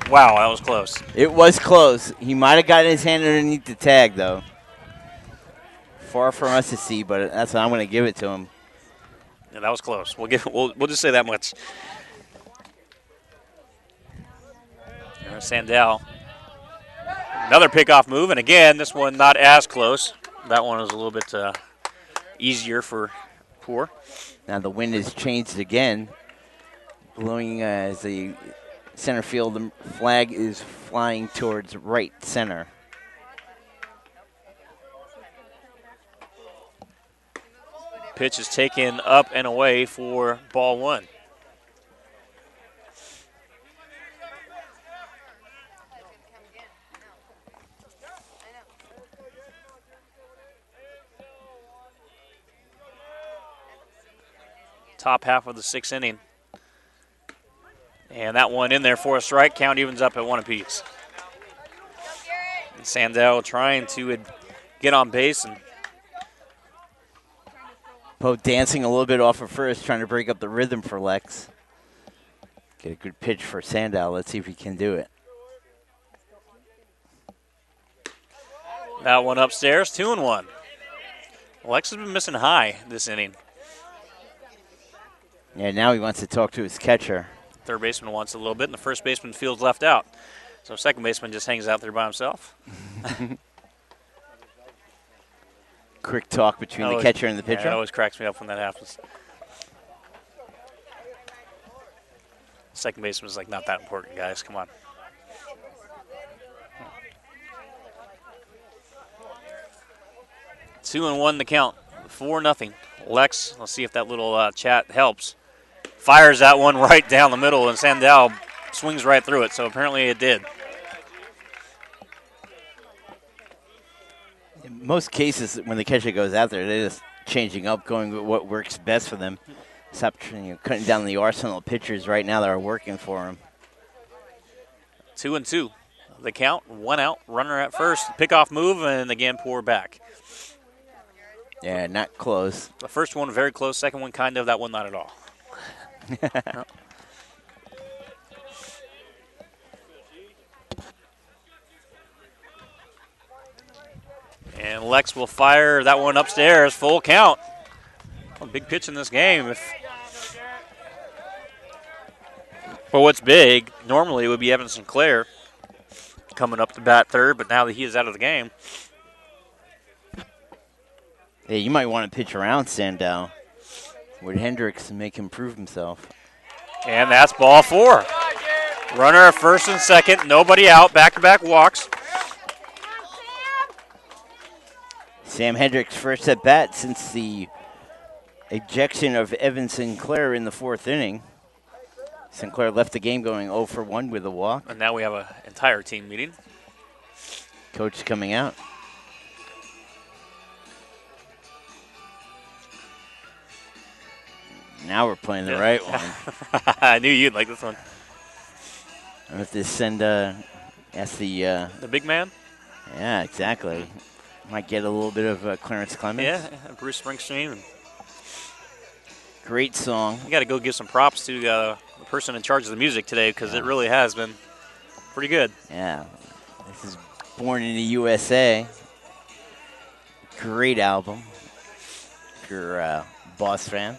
Wow, that was close. It was close. He might have gotten his hand underneath the tag, though. Far from us to see, but that's what I'm going to give it to him. Yeah, that was close. We'll just say that much. Sandow. Another pickoff move, and again, this one not as close. That one was a little bit easier for Poor. Now the wind has changed again, blowing as the center field flag is flying towards right center. Pitch is taken up and away for ball 1. Top half of the 6th inning. And that one in there for a strike. Count evens up at 1 apiece. And Sandow trying to get on base. And Poe dancing a little bit off of first, trying to break up the rhythm for Lex. Get a good pitch for Sandow. Let's see if he can do it. that one upstairs, 2-1. Lex has been missing high this inning. Yeah, now he wants to talk to his catcher. Third baseman wants a little bit, and the first baseman feels left out. So second baseman just hangs out there by himself. Quick talk between the catcher and the pitcher. Yeah, it always cracks me up when that happens. Second baseman's like, not that important, guys. Come on. Two and one the count. 4-0. Lex, let's see if that little chat helps. Fires that one right down the middle, and Sandow swings right through it. So apparently it did. In most cases, when the catcher goes out there, they're just changing up, going with what works best for them. Stop cutting down the arsenal of pitchers right now that are working for him. 2-2. The count, 1 out, runner at first. Pickoff move, and again, pour back. Yeah, not close. The first one very close, second one kind of, that one not at all. No. And Lex will fire that one upstairs, full count. A big pitch in this game. For what's big, normally it would be Evan Sinclair coming up to bat third, but now that he is out of the game. Yeah, you might want to pitch around Sandow. Would Hendricks make him prove himself? And that's ball 4. Runner at first and second, nobody out, back-to-back walks. Sam Hendricks' first at bat since the ejection of Evan Sinclair in the 4th inning. Sinclair left the game going 0 for 1 with a walk. And now we have an entire team meeting. Coach coming out. Now we're playing the right one. I knew you'd like this one. I have to send, ask the big man? Yeah, exactly. Might get a little bit of Clarence Clemens. Yeah, Bruce Springsteen. Great song. You got to go give some props to the person in charge of the music today because it really has been pretty good. Yeah, this is Born in the USA. Great album. you're Boss fan.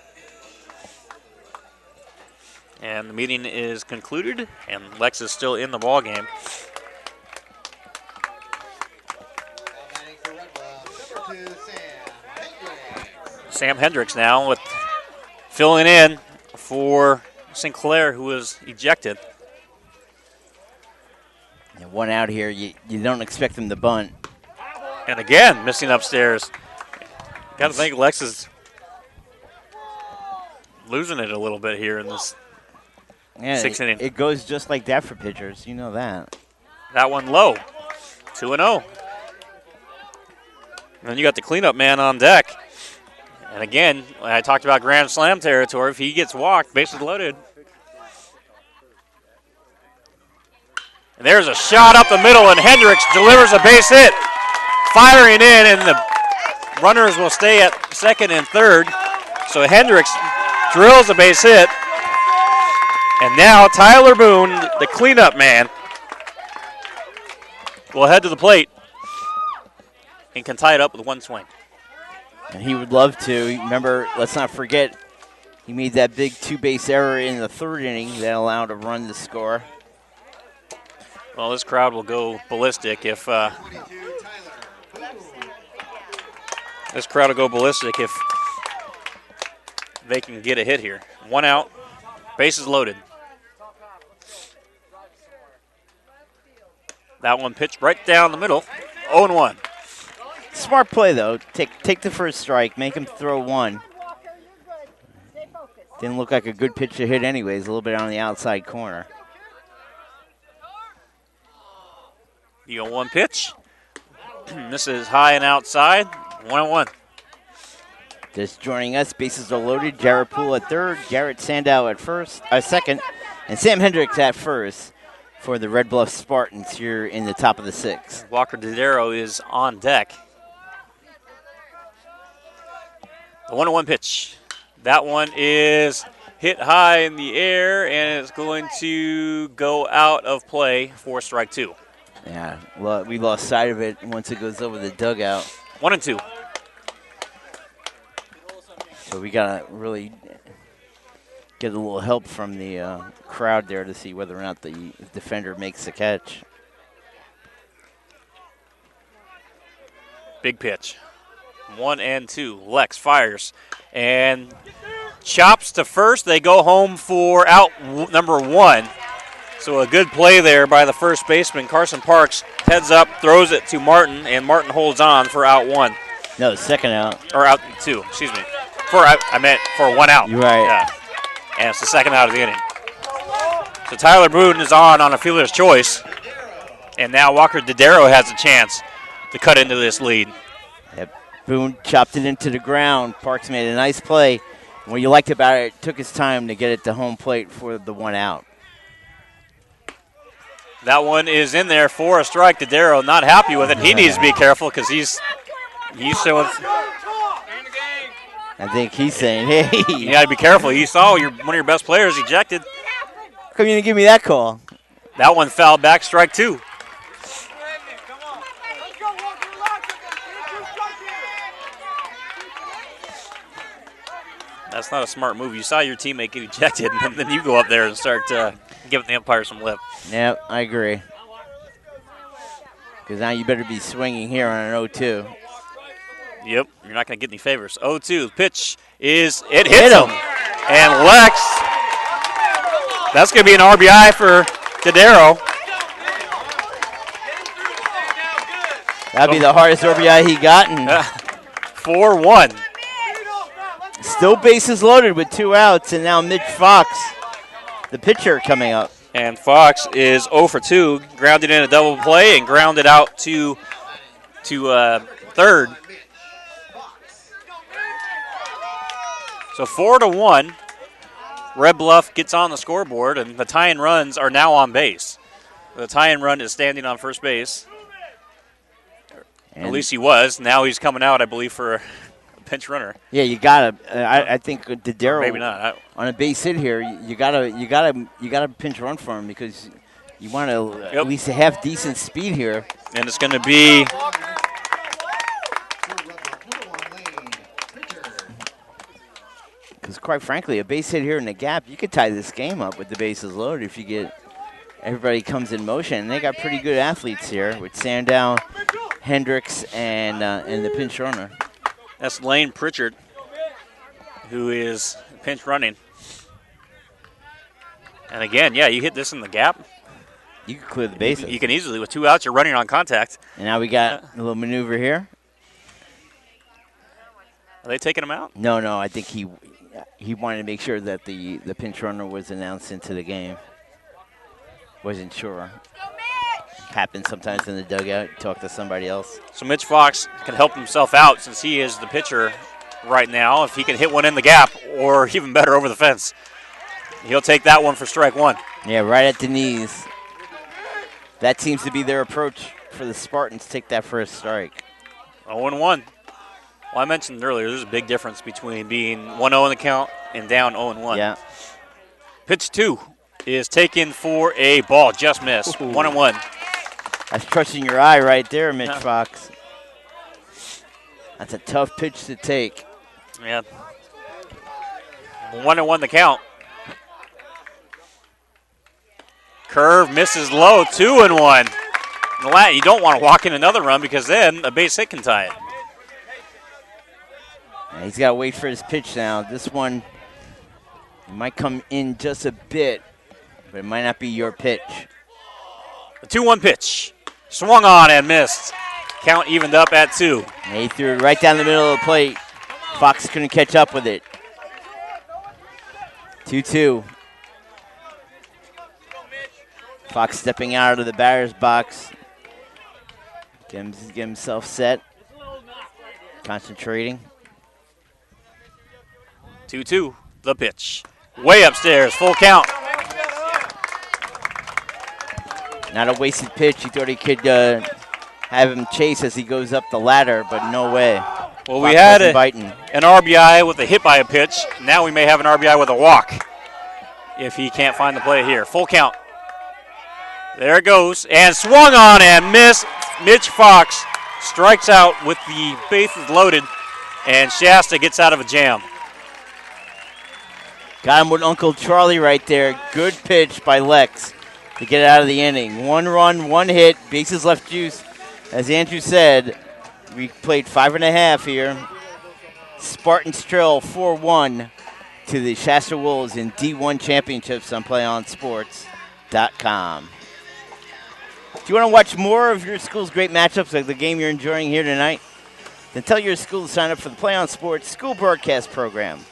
And the meeting is concluded, and Lex is still in the ball game. Sam Hendricks now with filling in for Sinclair, who was ejected. And one out here, you don't expect him to bunt. And again, missing upstairs. Got to think Lex is losing it a little bit here in this sixth inning. It goes just like that for pitchers. You know that. That one low. 2-0. And then you got the cleanup man on deck. And again, I talked about Grand Slam territory. If he gets walked, bases loaded. And there's a shot up the middle, and Hendricks delivers a base hit. Firing in, and the runners will stay at second and third. So Hendricks drills a base hit. And now Tyler Boone, the cleanup man, will head to the plate and can tie it up with one swing. And he would love to. Remember, let's not forget, he made that big two-base error in the third inning that allowed a run to score. Well, this crowd will go ballistic if they can get a hit here. One out, bases loaded. That one pitched right down the middle, 0-1. Smart play, though. Take the first strike, make him throw one. Didn't look like a good pitch to hit anyways, a little bit on the outside corner. You got one pitch. This is high and outside, 1-1. Just joining us, bases are loaded. Jarrett Poole at third, Garrett Sandow at second, and Sam Hendricks at first for the Red Bluff Spartans here in the top of the sixth. Walker Dodaro is on deck. The 1-1 pitch. That one is hit high in the air, and it's going to go out of play for strike two. Yeah, well, we lost sight of it once it goes over the dugout. 1-2. So we got to really get a little help from the crowd there to see whether or not the defender makes the catch. Big pitch. 1-2. Lex fires and chops to first. They go home for out number one. So a good play there by the first baseman. Carson Parks heads up, throws it to Martin, and Martin holds on for out one. No, second out. Or out two, excuse me. I meant for one out. You're right. Yeah. And it's the second out of the inning. So Tyler Boone is on a fielder's choice. And now Walker Dodaro has a chance to cut into this lead. Yep. Boone chopped it into the ground. Parks made a nice play. What you liked about it took his time to get it to home plate for the one out. That one is in there for a strike. Dodaro not happy with it. He needs to be careful because he's showing. I think he's saying, hey. You got to be careful. You saw one of your best players ejected. How come you didn't give me that call? That one fouled back, strike two. That's not a smart move. You saw your teammate get ejected, and then you go up there and start giving the umpire some lip. Yeah, I agree. Because now you better be swinging here on an 0-2. Yep, you're not going to get any favors. 0-2, pitch is, it hits him. And Lex, that's going to be an RBI for Dodaro. That'd be the hardest RBI he gotten. 4-1. Still bases loaded with two outs, and now Mitch Fox, the pitcher, coming up. And Fox is 0 for 2, grounded in a double play and grounded out to third. So 4-1, Red Bluff gets on the scoreboard, and the tying runs are now on base. The tying run is standing on first base. And at least he was. Now he's coming out, I believe, for a pinch runner. Yeah, you gotta. I think Dodaro. Maybe not. On a base hit here, you gotta pinch run for him because you want to at least have decent speed here. And it's going to be Because quite frankly, a base hit here in the gap, you could tie this game up with the bases loaded if you get everybody comes in motion. And they got pretty good athletes here with Sandow, Hendricks, and the pinch runner. That's Lane Pritchard, who is pinch running. And again, yeah, you hit this in the gap. You can clear the bases. You can easily, with 2 outs, you're running on contact. And now we got a little maneuver here. Are they taking him out? No, I think he wanted to make sure that the pinch runner was announced into the game. Wasn't sure. Happens sometimes in the dugout. You talk to somebody else. So Mitch Fox can help himself out since he is the pitcher right now. If he can hit one in the gap, or even better, over the fence, he'll take that one for strike one. Yeah, right at the knees. That seems to be their approach for the Spartans. Take that for a strike. 0-1. Well, I mentioned earlier, there's a big difference between being 1-0 in the count and down 0-1. Yeah. Pitch 2 is taken for a ball. Just missed. 1-1. That's trusting your eye right there, Mitch Fox. That's a tough pitch to take. Yeah. 1-1 the count. Curve misses low. 2-1. You don't want to walk in another run because then a base hit can tie it. And he's got to wait for his pitch now. This one might come in just a bit, but it might not be your pitch. The 2-1 pitch. Swung on and missed. Count evened up at 2. And he threw it right down the middle of the plate. Fox couldn't catch up with it. 2-2. Fox stepping out of the batter's box. Get himself set. Concentrating. 2-2, the pitch. Way upstairs, full count. Not a wasted pitch. He thought he could have him chase as he goes up the ladder, but no way. Well, we had an RBI with a hit by a pitch. Now we may have an RBI with a walk if he can't find the play here. Full count. There it goes, and swung on and missed. Mitch Fox strikes out with the bases loaded, and Shasta gets out of a jam. Got him with Uncle Charlie right there. Good pitch by Lex to get out of the inning. 1 run, 1 hit, bases left juice. As Andrew said, we played 5.5 here. Spartans trail 4-1 to the Shasta Wolves in D1 championships on PlayOnSports.com. Do you want to watch more of your school's great matchups like the game you're enjoying here tonight? Then tell your school to sign up for the Play On Sports School Broadcast Program.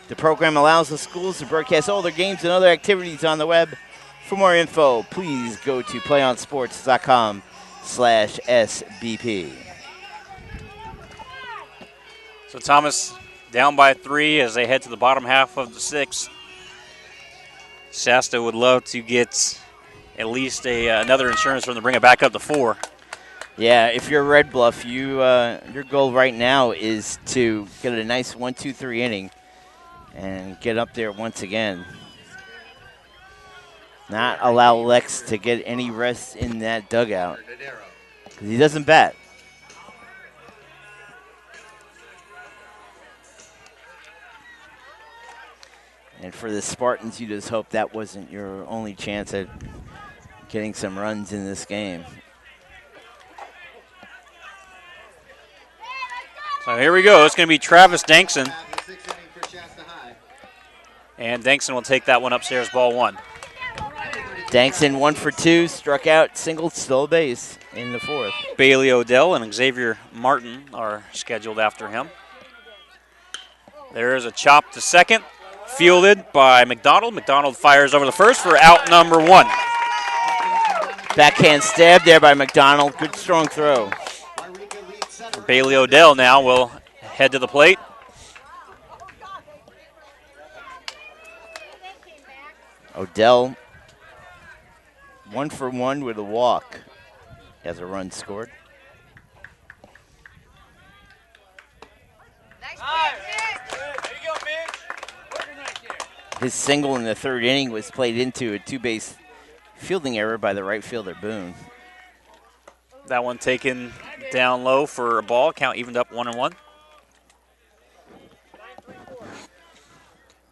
The program allows the schools to broadcast all their games and other activities on the web. For more info, please go to playonsports.com/SBP. So Thomas down by 3 as they head to the bottom half of the 6th. Shasta would love to get at least another insurance from to bring it back up to 4. Yeah, if you're Red Bluff, your goal right now is to get a nice 1-2-3 inning and get up there once again. Not allow Lex to get any rest in that dugout because he doesn't bat. And for the Spartans, you just hope that wasn't your only chance at getting some runs in this game. So here we go. It's going to be Travis Dankson. And Dankson will take that one upstairs, ball 1. Dankson 1 for 2, struck out, single, stole base in the 4th. Bailey Odell and Xavier Martin are scheduled after him. There is a chop to second, fielded by McDonald. McDonald fires over the first for out number 1. Backhand stab there by McDonald. Good strong throw. Bailey Odell now will head to the plate. Odell 1 for 1 with a walk. Has a run scored. His single in the 3rd inning was played into a 2-base fielding error by the right fielder, Boone. That one taken down low for a ball. Count evened up 1-1.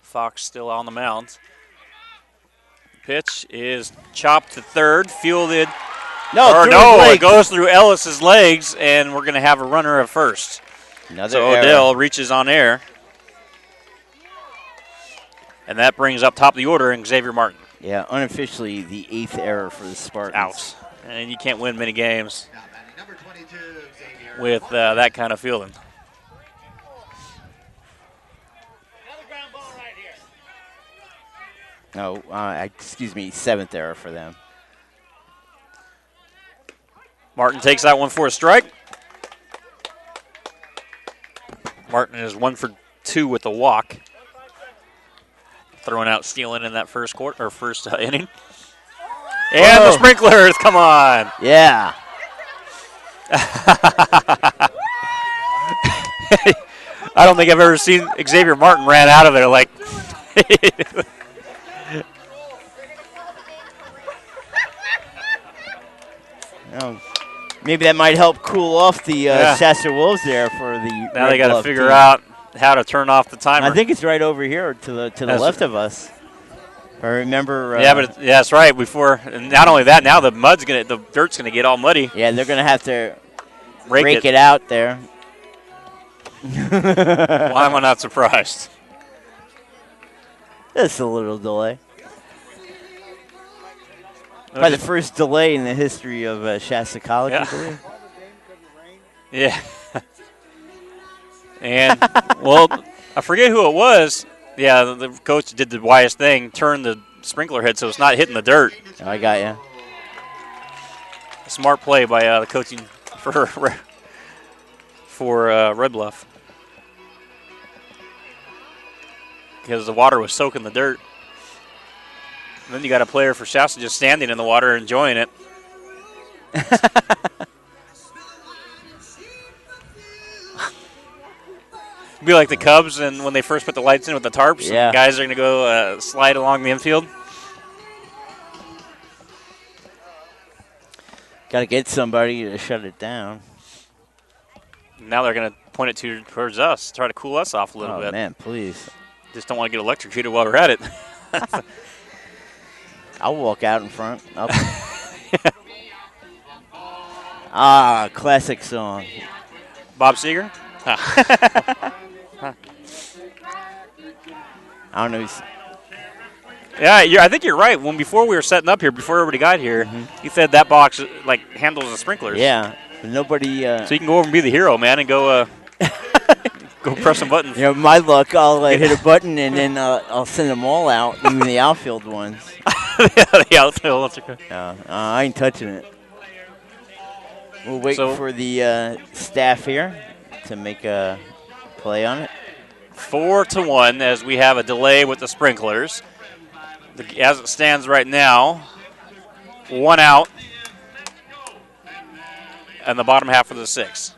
Fox still on the mound. Pitch is chopped to third, fielded. It goes through Ellis's legs, and we're going to have a runner at first. Another Odell reaches on air. And that brings up top of the order and Xavier Martin. Yeah, unofficially the 8th error for the Spartans. Out. And you can't win many games with that kind of fielding. No, excuse me, 7th error for them. Martin takes that one for a strike. Martin is 1 for 2 with a walk. Throwing out stealing in that first quarter or first inning. And the sprinklers, come on. Yeah. I don't think I've ever seen Xavier Martin ran out of there like. Maybe that might help cool off the Shasta Wolves there for the. Now they got to figure out how to turn off the timer. I think it's right over here to the left of us. I remember. That's right. Before, and not only that, now the dirt's gonna get all muddy. Yeah, they're gonna have to rake it out there. Why am I not surprised? Just a little delay. Probably the first delay in the history of Shasta College, I believe. Yeah. And, well, I forget who it was. Yeah, the coach did the wise thing, turned the sprinkler head so it's not hitting the dirt. Oh, I got you. A smart play by the coaching for Red Bluff. Because the water was soaking the dirt. And then you got a player for Shasta just standing in the water enjoying it. Be like the Cubs and when they first put the lights in with the tarps. Yeah. And guys are going to go slide along the infield. Got to get somebody to shut it down. Now they're going to point it towards us, try to cool us off a little bit. Oh, man, please. Just don't want to get electrocuted while we're at it. I'll walk out in front. Classic song. Bob Seger? I don't know. Yeah, I think you're right. Before we were setting up here, before everybody got here, he said that box handles the sprinklers. Yeah, nobody. So you can go over and be the hero, man, and go go press some buttons. My luck, I'll hit a button and then I'll send them all out, even the outfield ones. The outfield. That's okay. I ain't touching it. We'll wait for the staff here to make a play on it. 4-1 as we have a delay with the sprinklers. As it stands right now, 1 out and the bottom half of the 6th.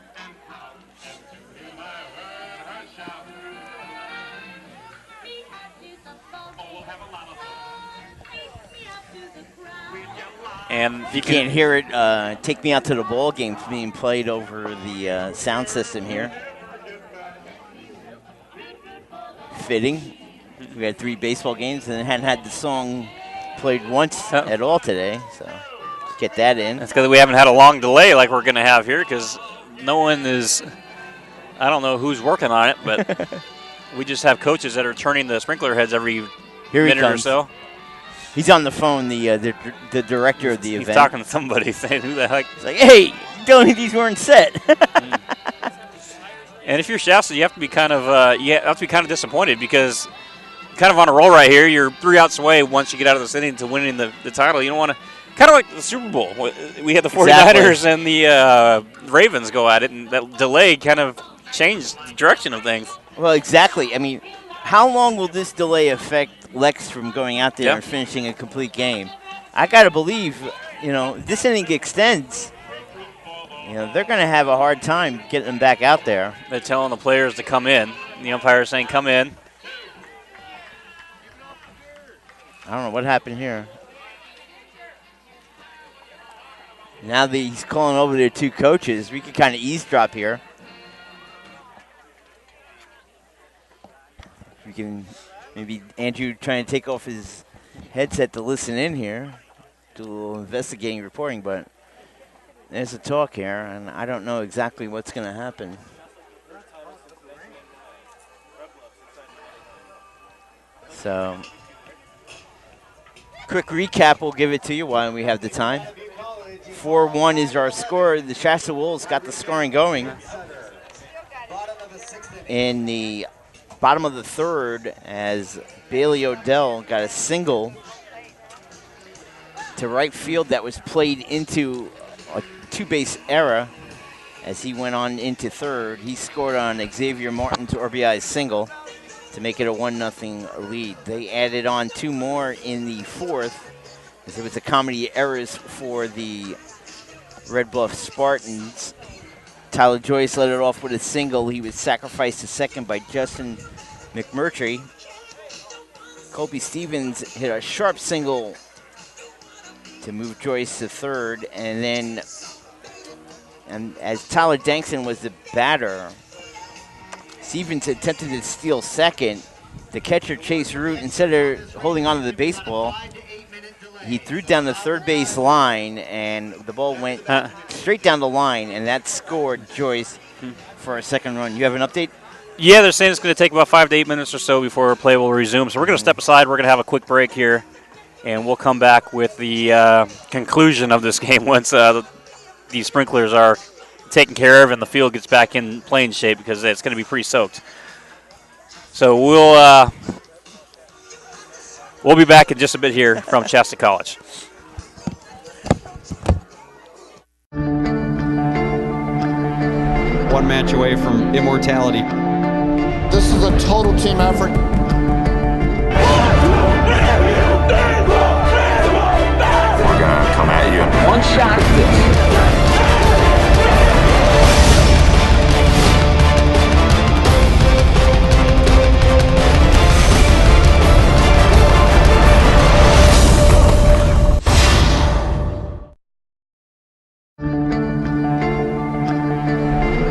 And you can't hear it. Take Me Out to the Ball game being played over the sound system here. Fitting. We had 3 baseball games and hadn't had the song played once at all today. So let's get that in. That's because we haven't had a long delay like we're going to have here because no one is, I don't know who's working on it, but we just have coaches that are turning the sprinkler heads every minute or so. He's on the phone, the director of the event. He's talking to somebody saying, who the heck? He's like, hey, don't think these weren't set. And if you're Shasta, you have to be kind of disappointed because kind of on a roll right here. You're 3 outs away once you get out of this inning to winning the title. You don't want to, kind of like the Super Bowl. We had the 49ers and the Ravens go at it, and that delay kind of changed the direction of things. Well, exactly. I mean, how long will this delay affect Lex from going out there and finishing a complete game? I got to believe, this inning extends. They're going to have a hard time getting them back out there. They're telling the players to come in. The umpire is saying, come in. I don't know what happened here. Now that he's calling over their 2 coaches, we can kind of eavesdrop here. We can Maybe Andrew trying to take off his headset to listen in here, do a little investigating reporting, but there's a talk here, and I don't know exactly what's going to happen. So, quick recap, we'll give it to you while we have the time. 4-1 is our score. The Shasta Wolves got the scoring going in the bottom of the third as Bailey Odell got a single to right field that was played into a two-base error as he went on into third. He scored on Xavier Martin's RBI single to make it a 1-0 lead. They added on 2 more in the fourth as there was a comedy of errors for the Red Bluff Spartans. Tyler Joyce led it off with a single. He was sacrificed to second by Justin McMurtry. Colby Stevens hit a sharp single to move Joyce to third, and as Tyler Dankson was the batter, Stevens attempted to steal second. The catcher, Chase Root, instead of holding on to the baseball, he threw down the third base line, and the ball went straight down the line, and that scored Joyce for a second run. You have an update? Yeah, they're saying it's going to take about 5 to 8 minutes or so before play will resume. So we're going to step aside. We're going to have a quick break here, and we'll come back with the conclusion of this game once these sprinklers are taken care of and the field gets back in playing shape, because it's going to be pretty soaked. So we'll be back in just a bit here from Shasta College. One match away from immortality. This is a total team effort. We're gonna come at you. One shot at this.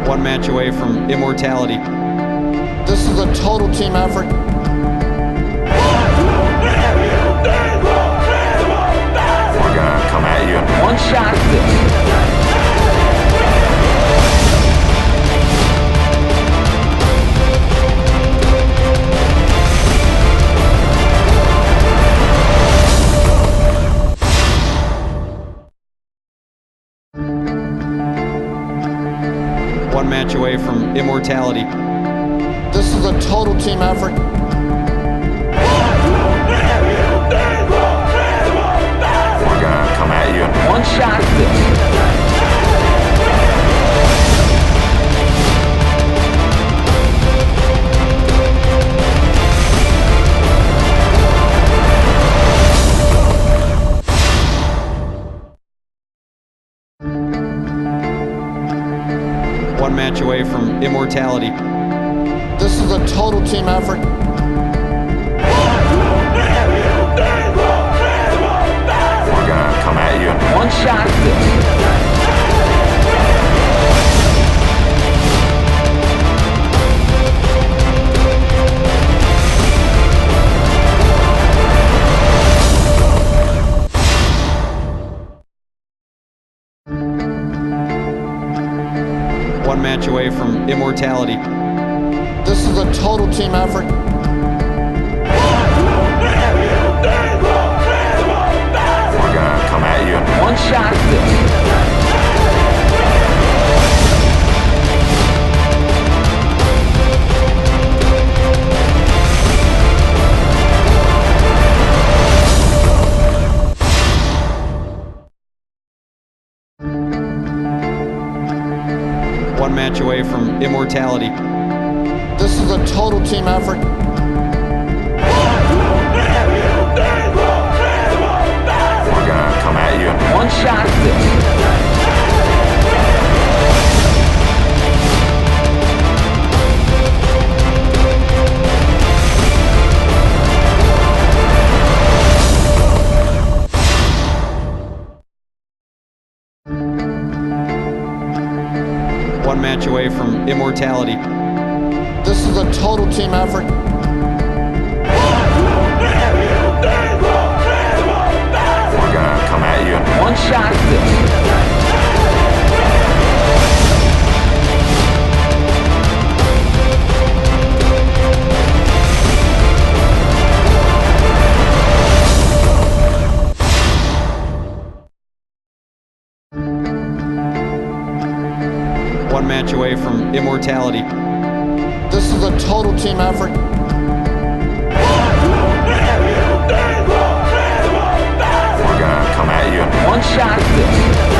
One match away from immortality. This is a total team effort. We're gonna come at you. One shot at this. One match away from immortality. This is a total team effort. We're gonna come at you. One shot at this. One match away from immortality. This is a total team effort. We're gonna come at you. One shot at this. One match away from immortality. This is a total team effort. We're gonna come at you. One shot at this. One match away from immortality. This is a total team effort. We're gonna come at you. One shot at this. One match away from immortality. This is a total team effort. One shot this. One match away from immortality. This is a total team effort. We're gonna come at you. One shot this.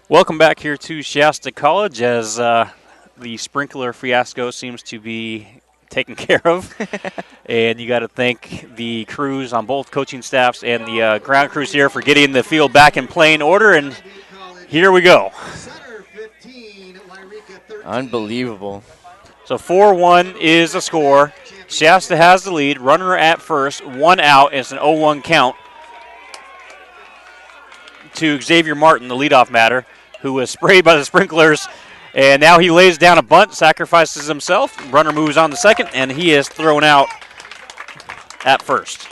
Welcome back here to Shasta College as the sprinkler fiasco seems to be taken care of. And you got to thank the crews on both coaching staffs and the ground crews here for getting the field back in playing order. And here we go. Unbelievable. So 4-1 is the score. Shasta has the lead. Runner at first, 1 out. It's an 0-1 count to Xavier Martin, the leadoff batter, who was sprayed by the sprinklers. And now he lays down a bunt, sacrifices himself. Runner moves on to second, and he is thrown out at first.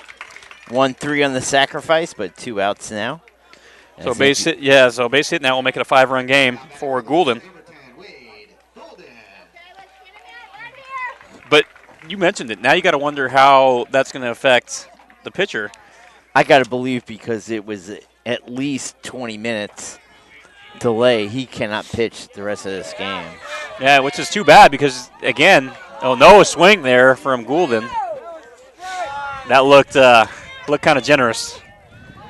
1-3 on the sacrifice, but 2 outs now. So base hit, yeah. So base hit now will make it a 5-run game for Goulden. But you mentioned it. Now you got to wonder how that's going to affect the pitcher. I got to believe because it was at least 20 minutes delay. He cannot pitch the rest of this game. Yeah, which is too bad because again, no swing there from Goulden. That looked kind of generous.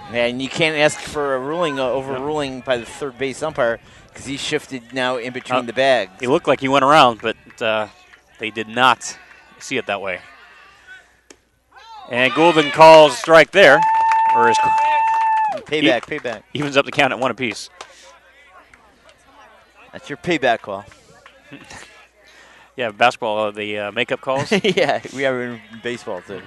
And you can't ask for a ruling, overruling by the third base umpire because he shifted now in between the bags. He looked like he went around, but they did not see it that way. And Goulden calls strike there, or is payback. Evens up the count at 1 apiece. That's your payback call. Yeah, basketball, the makeup calls. Yeah, we have it in baseball too.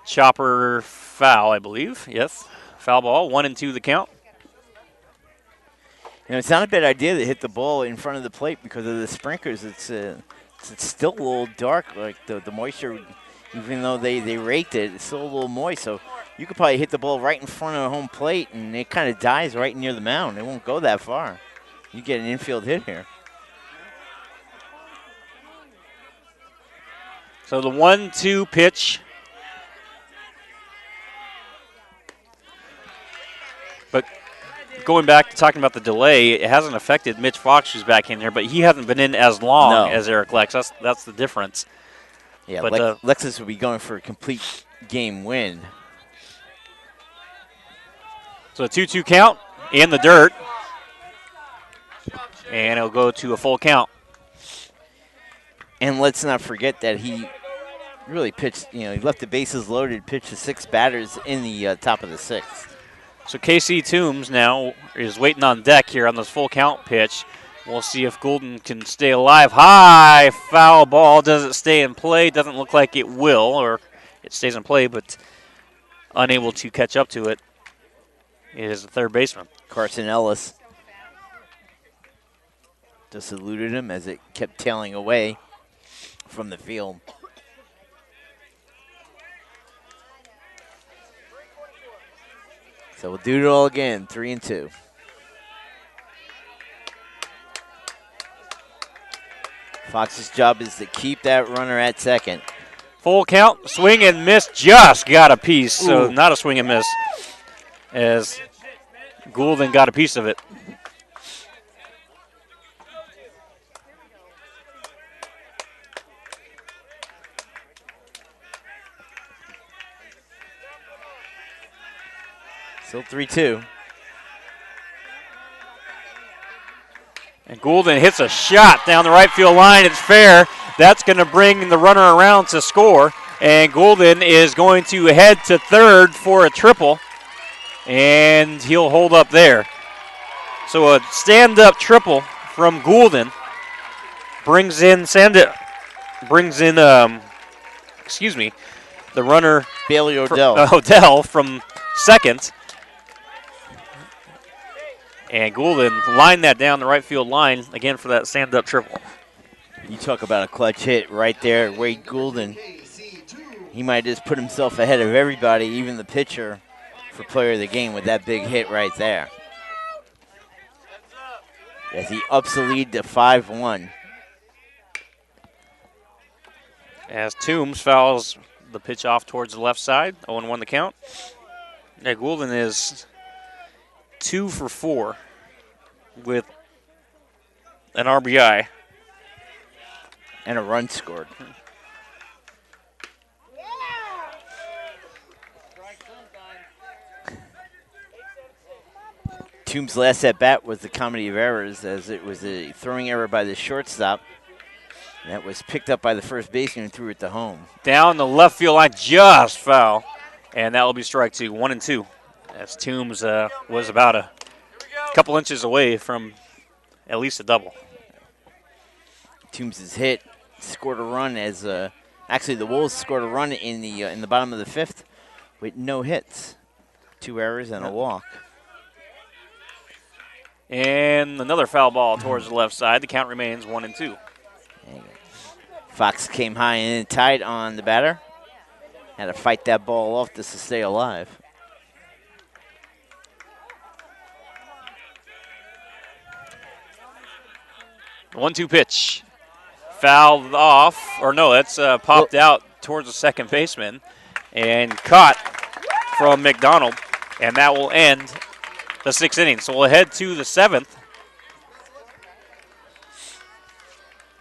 Chopper foul, I believe. Yes, foul ball. 1-2 the count. It's not a bad idea to hit the ball in front of the plate because of the sprinklers. It's still a little dark, like the moisture. Even though they raked it, it's still a little moist. So you could probably hit the ball right in front of the home plate, and it kind of dies right near the mound. It won't go that far. You get an infield hit here. So the 1-2 pitch. But going back to talking about the delay, it hasn't affected Mitch Fox, who's back in there, but he hasn't been in as long as Eric Lex. That's the difference. Yeah, but Lexus will be going for a complete game win. So a 2-2 count in the dirt. And it'll go to a full count. And let's not forget that he really pitched, he left the bases loaded, pitched to 6 batters in the top of the 6th. So Casey Toombs now is waiting on deck here on this full count pitch. We'll see if Goulden can stay alive. High foul ball. Does it stay in play? Doesn't look like it will, or it stays in play, but unable to catch up to it is the third baseman. Carson Ellis just eluded him as it kept tailing away from the field. So we'll do it all again, 3-2. Fox's job is to keep that runner at second. Full count, swing and miss, just got a piece. So not a swing and miss as Goulden got a piece of it. Still 3-2. And Goulden hits a shot down the right field line. It's fair. That's going to bring the runner around to score. And Goulden is going to head to third for a triple. And he'll hold up there. So a stand-up triple from Goulden brings in the runner Bailey Odell. Odell from second. And Goulden lined that down the right field line again for that stand-up triple. You talk about a clutch hit right there. Wade Goulden, he might just put himself ahead of everybody, even the pitcher, for player of the game with that big hit right there. As he ups the lead to 5-1. As Toombs fouls the pitch off towards the left side, 0-1 the count. Yeah, Goulden is 2 for 4 with an RBI. And a run scored. Toombs' last at bat was the comedy of errors, as it was a throwing error by the shortstop. That was picked up by the first baseman and threw it to home. Down the left field line, just foul. And that will be strike two, 1-2. As Toombs was about a couple inches away from at least a double. Toombs' hit scored a run as actually the Wolves scored a run in the bottom of the fifth with no hits, 2 errors and a walk. And another foul ball towards the left side. The count remains 1-2. Fox came high and tight on the batter. Had to fight that ball off just to stay alive. The 1-2 pitch. Fouled off, or no, that's popped out towards the second baseman and caught from McDonald, and that will end the 6th inning. So we'll head to the 7th.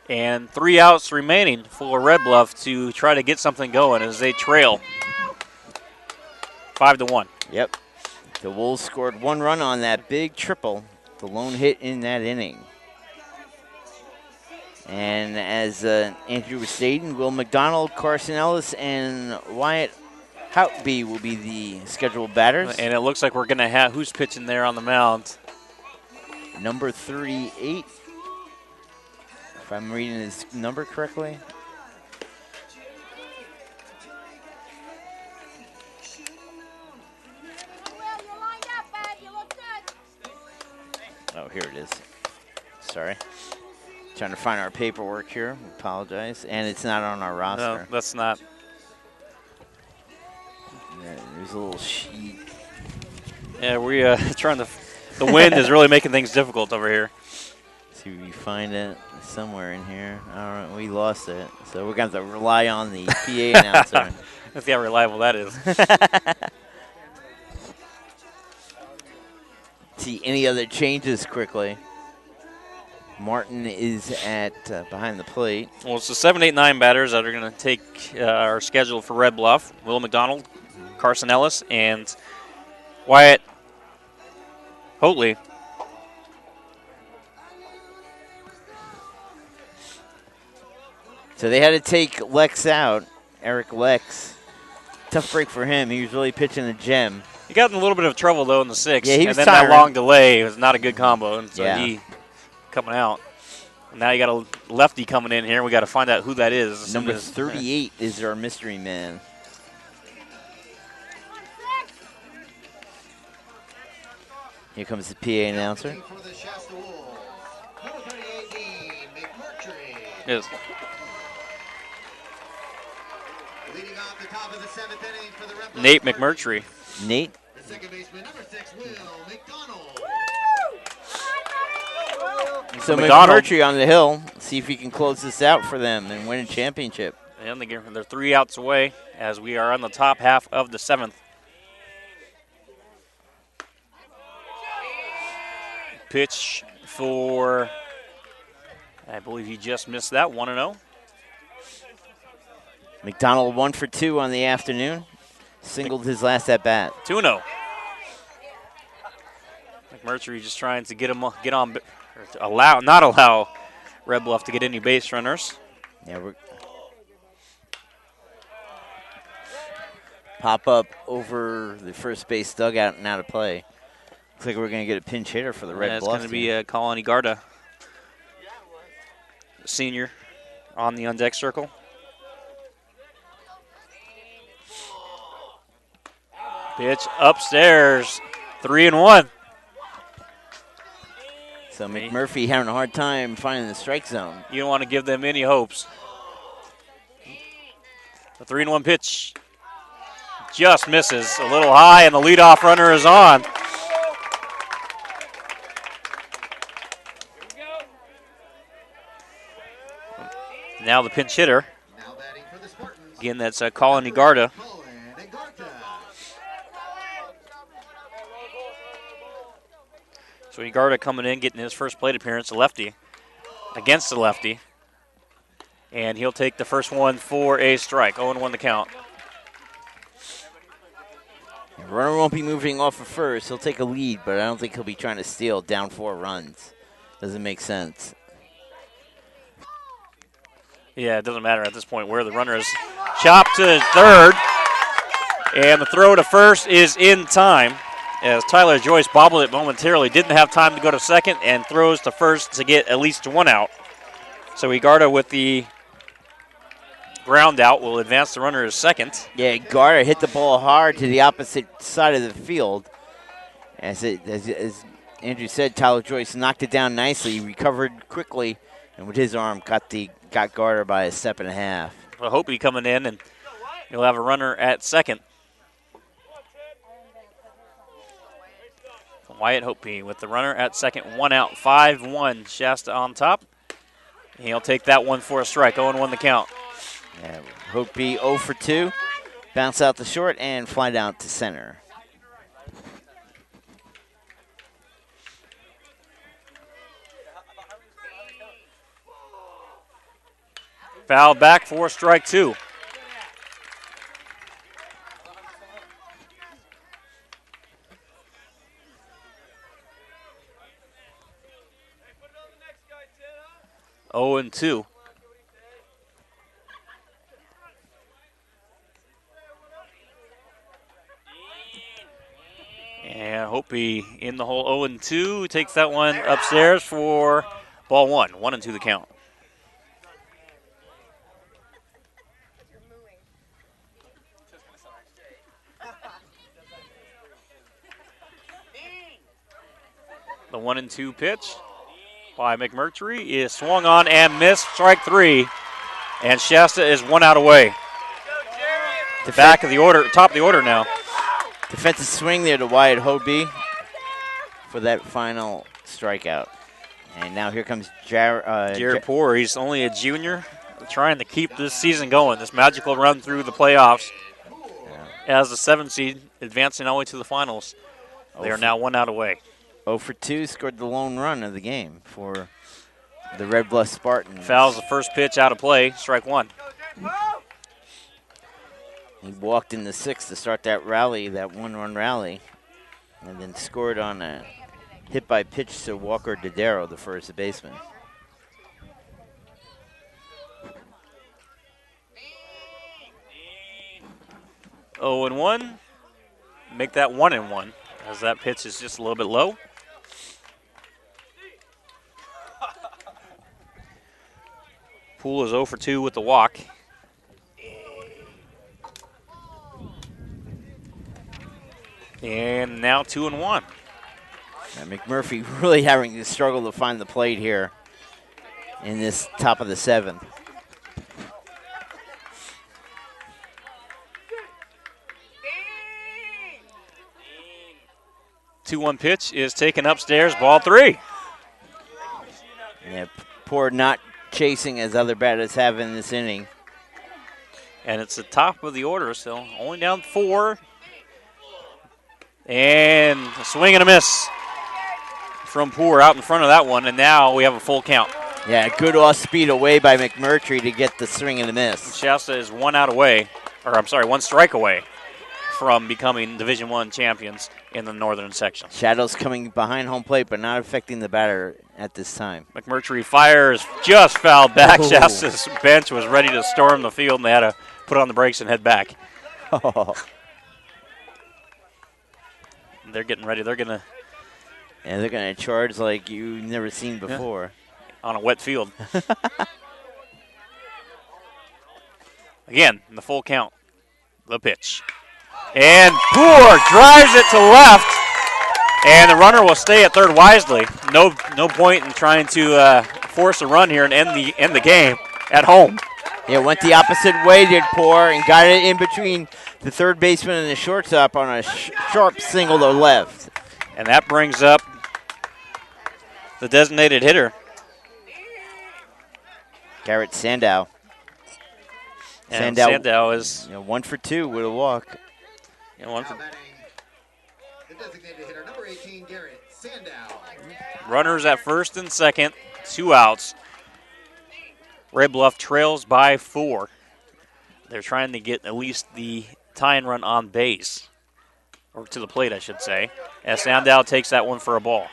And 3 outs remaining for Red Bluff to try to get something going as they trail 5-1. Yep. The Wolves scored 1 run on that big triple, the lone hit in that inning. And as Andrew was stating, Will McDonald, Carson Ellis, and Wyatt Houtby will be the scheduled batters. And it looks like we're going to have, who's pitching there on the mound? Number 38, if I'm reading his number correctly. Oh, here it is. Sorry. Trying to find our paperwork here. Apologize. And it's not on our roster. No, that's not. Yeah, there's a little sheet. Yeah, we trying to. The wind is really making things difficult over here. See if we find it somewhere in here. All right, we lost it. So we're going to have to rely on the PA announcer. That's how reliable that is. See any other changes quickly. Martin is at behind the plate. Well, it's the 7, 8, 9 batters that are going to take our schedule for Red Bluff. Will McDonald, Carson Ellis, and Wyatt Hoatley. So they had to take Lex out, Eric Lex. Tough break for him. He was really pitching a gem. He got in a little bit of trouble, though, in the 6th. Yeah, he was and then tired. that long delay was not a good combo. And so Yeah. he coming out. Now you got a lefty coming in here. We got to find out who that is. Number 38 is our mystery man. Here comes the PA announcer. For the Shasta Wolves, number 38, McMurtry. Yes. Leading off the top of the 7th inning for the Red Bluff Nate Spartans. McMurtry. Nate. The second baseman, number 6, Will McDonald. So McDonald. McMurtry on the hill. See if he can close this out for them and win a championship. And they're 3 outs away as we are on the top half of the 7th. Pitch for, I believe he just missed that, 1-0. McDonald 1 for 2 on the afternoon. Singled his last at bat. 2-0. McMurtry just trying to get on, or to not allow Red Bluff to get any base runners. Yeah, we're pop up over the first base dugout and out of play. Looks like we're going to get a pinch hitter for the Red Bluff. It's going to be Colin Igarda, senior, on the on-deck circle. Pitch upstairs, 3-1. So McMurphy having a hard time finding the strike zone. You don't want to give them any hopes. The 3-1 pitch just misses a little high, and the leadoff runner is on. Now the pinch hitter. Now batting for the Spartans. Again, that's Colin Igarda. Colin Igarda. So Igarda coming in, getting his first plate appearance, a lefty, against the lefty. And he'll take the first one for a strike. 0-1 the count. The runner won't be moving off of first. He'll take a lead, but I don't think he'll be trying to steal down 4 runs. Doesn't make sense. Yeah, it doesn't matter at this point where the runner is. Chopped to third, and the throw to first is in time as Tyler Joyce bobbled it momentarily. Didn't have time to go to second and throws to first to get at least 1 out. So Igarda with the ground out will advance the runner to second. Yeah, Garter hit the ball hard to the opposite side of the field. As Andrew said, Tyler Joyce knocked it down nicely. He recovered quickly, and with his arm got Garter by a step and a half. Well, Hopi coming in, and you'll have a runner at second. Wyatt Hopi with the runner at second, 1 out, 5-1. Shasta on top. He'll take that one for a strike. 0-1 the count. Yeah, Hopi 0 for 2. Bounce out to short and fly down to center. Foul back for strike 2. Oh and 2. And Hopi in the hole 0 and 2. Takes that one upstairs for ball 1. 1 and 2 the count. The 1 and 2 pitch by McMurtry is swung on and missed. Strike 3. And Shasta is 1 out away. The back of the order, top of the order now. Defensive swing there to Wyatt Hopi for that final strikeout. And now here comes Jared Poor. He's only a junior, trying to keep this season going, this magical run through the playoffs. As the 7th seed, advancing all the way to the finals. They are now 1 out away. 0 for 2, scored the lone run of the game for the Red Bluff Spartans. Fouls the first pitch out of play, strike 1. He walked in the 6th to start that rally, that 1-run rally, and then scored on a hit by pitch to Walker Dodero, the first baseman. Oh and 1. Make that 1 and 1, as that pitch is just a little bit low. Poole is 0 for 2 with the walk. And now 2 and 1. McMurphy really having to struggle to find the plate here in this top of the 7th. The 2-1 pitch is taken upstairs, ball 3. Yeah, Poor not chasing as other batters have in this inning. And it's the top of the order, so only down 4. And a swing and a miss from Poor out in front of that one, and now we have a full count. Yeah, good off speed away by McMurtry to get the swing and a miss. Shasta is 1 out away, or I'm sorry, 1 strike away from becoming Division I champions in the northern section. Shadows coming behind home plate, but not affecting the batter at this time. McMurtry fires, just fouled back. Oh. Shasta's bench was ready to storm the field, and they had to put on the brakes and head back. Oh. They're getting ready. They're going to Yeah, they're going to charge like you've never seen before. on a wet field. Again, in the full count, the pitch. And Poor drives it to left, and the runner will stay at third wisely. No point in trying to force a run here and end the game at home. Yeah, went the opposite way, did Poor, and got it in between the third baseman and the shortstop on a sharp single to left. And that brings up the designated hitter, Garrett Sandow. And Sandow is 1 for 2 with a walk. one for Batting, the designated hitter, number 18, Garrett Sandow. runners at first and second, 2 outs. Red Bluff trails by 4. They're trying to get at least the tying run on base, or to the plate, I should say, as Sandow takes that one for a ball.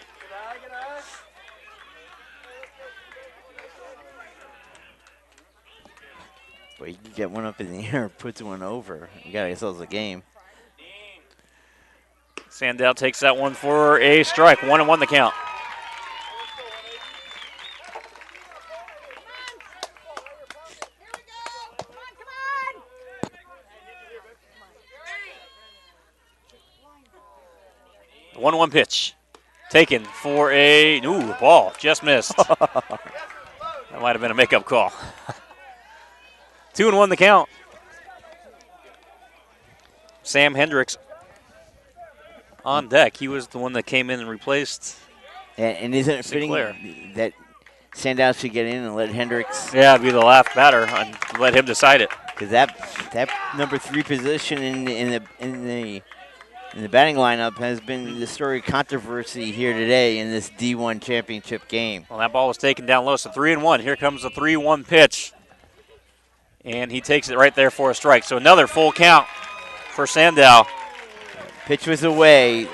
Well, you can get one up in the air, puts one over. You got yourselves a game. Sandow takes that one for a strike. 1-1 the count. The 1-1 pitch. Taken for a ball. Just missed. That might have been a makeup call. 2-1 the count. Sam Hendricks on deck. He was the one that came in and replaced. And isn't it fitting Sinclair. that Sandow should get in and let Hendricks? Yeah, be the last batter and let him decide it. Because that number 3 position in the batting lineup has been the story of controversy here today in this D1 championship game. Well, that ball was taken down low, so 3-1. Here comes the 3-1 pitch. And he takes it right there for a strike. So another full count for Sandow. Pitch was away.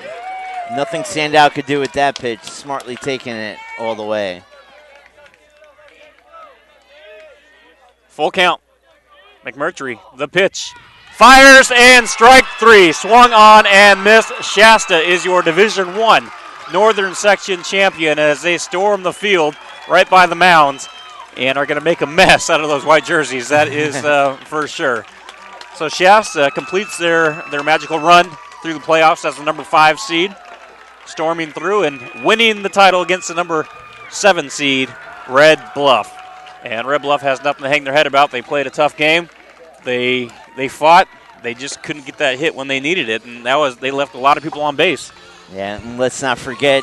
Nothing Sandow could do with that pitch. Smartly taking it all the way. Full count. McMurtry, the pitch. Fires and strike 3. Swung on and missed. Shasta is your Division I Northern Section champion as they storm the field right by the mounds and are going to make a mess out of those white jerseys. That is for sure. So Shasta completes their magical run through the playoffs as the number 5 seed, storming through and winning the title against the number 7 seed, Red Bluff. And Red Bluff has nothing to hang their head about. They played a tough game. They fought. They just couldn't get that hit when they needed it, and they left a lot of people on base. Yeah, and let's not forget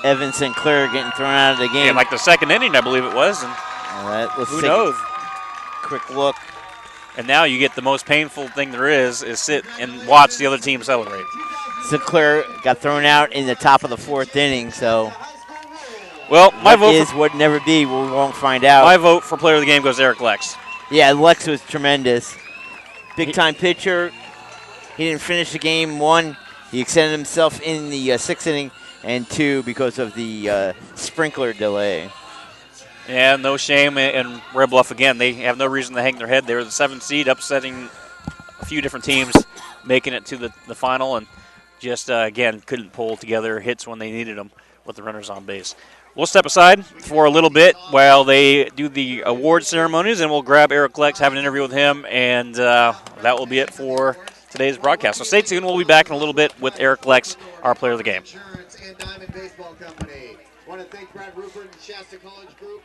Evan Sinclair getting thrown out of the game. Yeah, like the second inning, I believe it was. And who knows? Quick look. And now you get the most painful thing there is sit and watch the other team celebrate. Sinclair got thrown out in the top of the 4th inning, so well, my vote is would never be. We won't find out. My vote for player of the game goes Eric Lex. Yeah, Lex was tremendous. Big-time pitcher. He didn't finish the game. 1, he extended himself in the 6th inning, and 2, because of the sprinkler delay. Yeah, no shame. And Red Bluff, again, they have no reason to hang their head. They were the 7th seed, upsetting a few different teams, making it to the final, and just, again, couldn't pull together hits when they needed them with the runners on base. We'll step aside for a little bit while they do the award ceremonies, and we'll grab Eric Lex, have an interview with him, and that will be it for today's broadcast. So stay tuned. We'll be back in a little bit with Eric Lex, our player of the game. Insurance and Diamond Baseball Company. Want to thank Brad Rupert and Shasta College Group.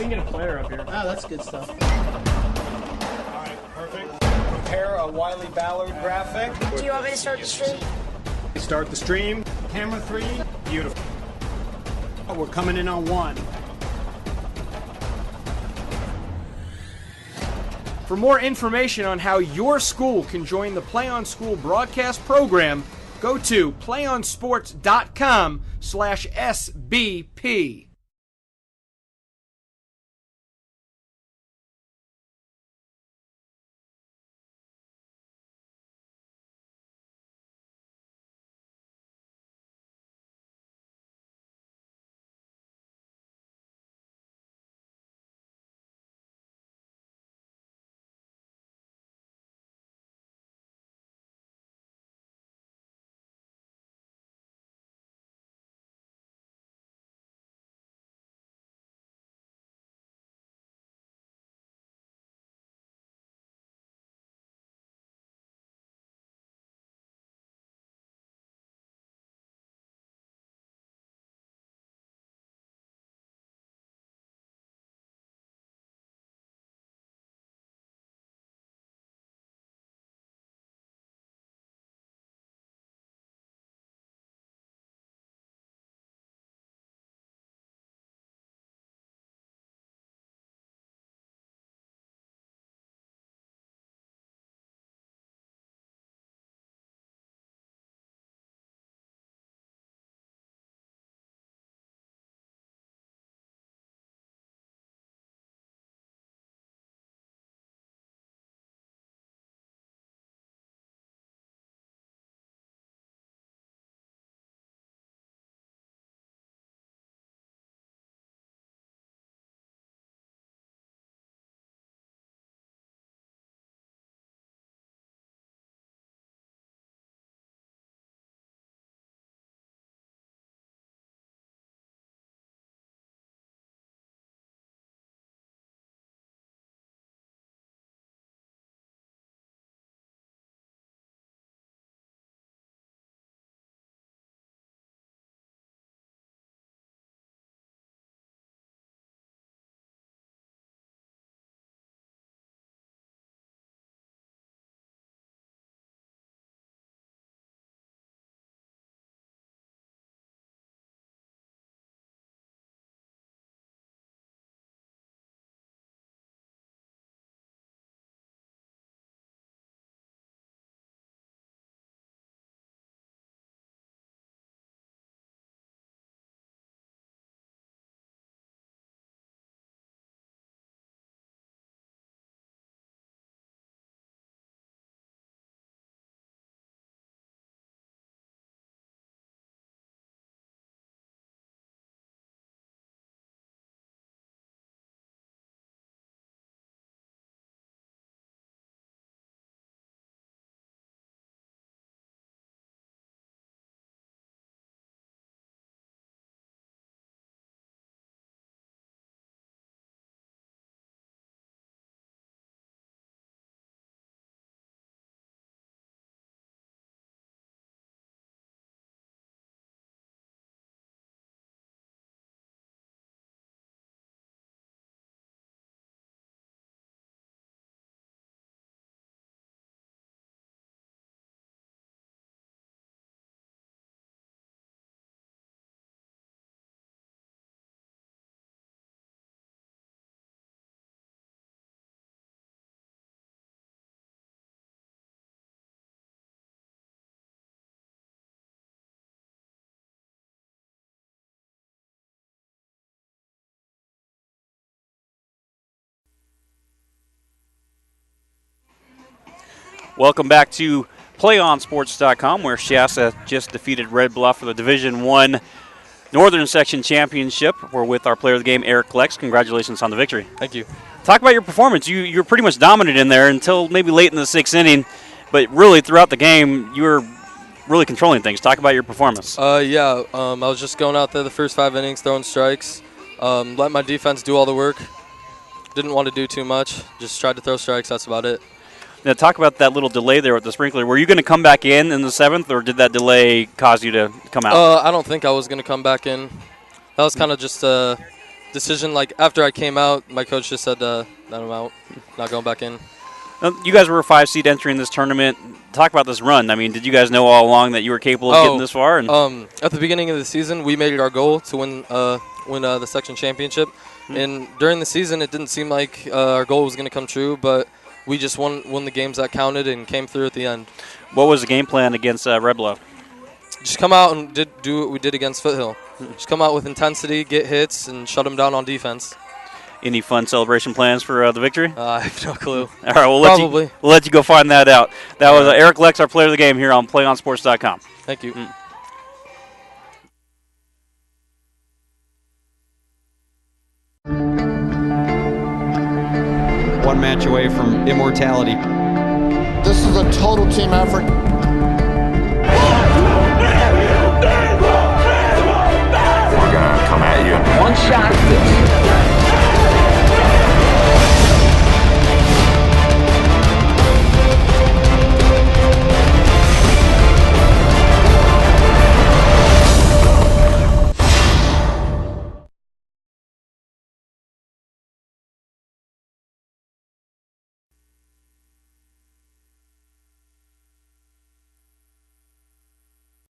can get a player up here. Oh, that's good stuff. All right, perfect. Prepare a Wiley Ballard graphic. Do you want me to start the stream? Start the stream. Camera 3. Beautiful. We're coming in on 1. For more information on how your school can join the Play On School broadcast program, go to playonsports.com/SBP. Welcome back to PlayOnSports.com, where Shasta just defeated Red Bluff for the Division I Northern Section Championship. We're with our player of the game, Eric Klex. Congratulations on the victory. Thank you. Talk about your performance. You were pretty much dominant in there until maybe late in the sixth inning, but really throughout the game, you were really controlling things. Talk about your performance. I was just going out there the first 5 innings, throwing strikes, let my defense do all the work. Didn't want to do too much. Just tried to throw strikes. That's about it. Now, talk about that little delay there with the sprinkler. Were you going to come back in the 7th, or did that delay cause you to come out? I don't think I was going to come back in. That was kind of just decision. Like after I came out, my coach just said that I'm out, not going back in. You guys were a 5 seed entering this tournament. Talk about this run. I mean, did you guys know all along that you were capable of getting this far? And at the beginning of the season, we made it our goal to win the section championship. And during the season, it didn't seem like our goal was going to come true, but we just won the games that counted and came through at the end. What was the game plan against Red Bluff? Just come out and do what we did against Foothill. Just come out with intensity, get hits, and shut them down on defense. Any fun celebration plans for the victory? I have no clue. All right, we'll let you go find that out. That was Eric Lex, our player of the game here on PlayOnSports.com. Thank you. One match away from immortality. This is a total team effort.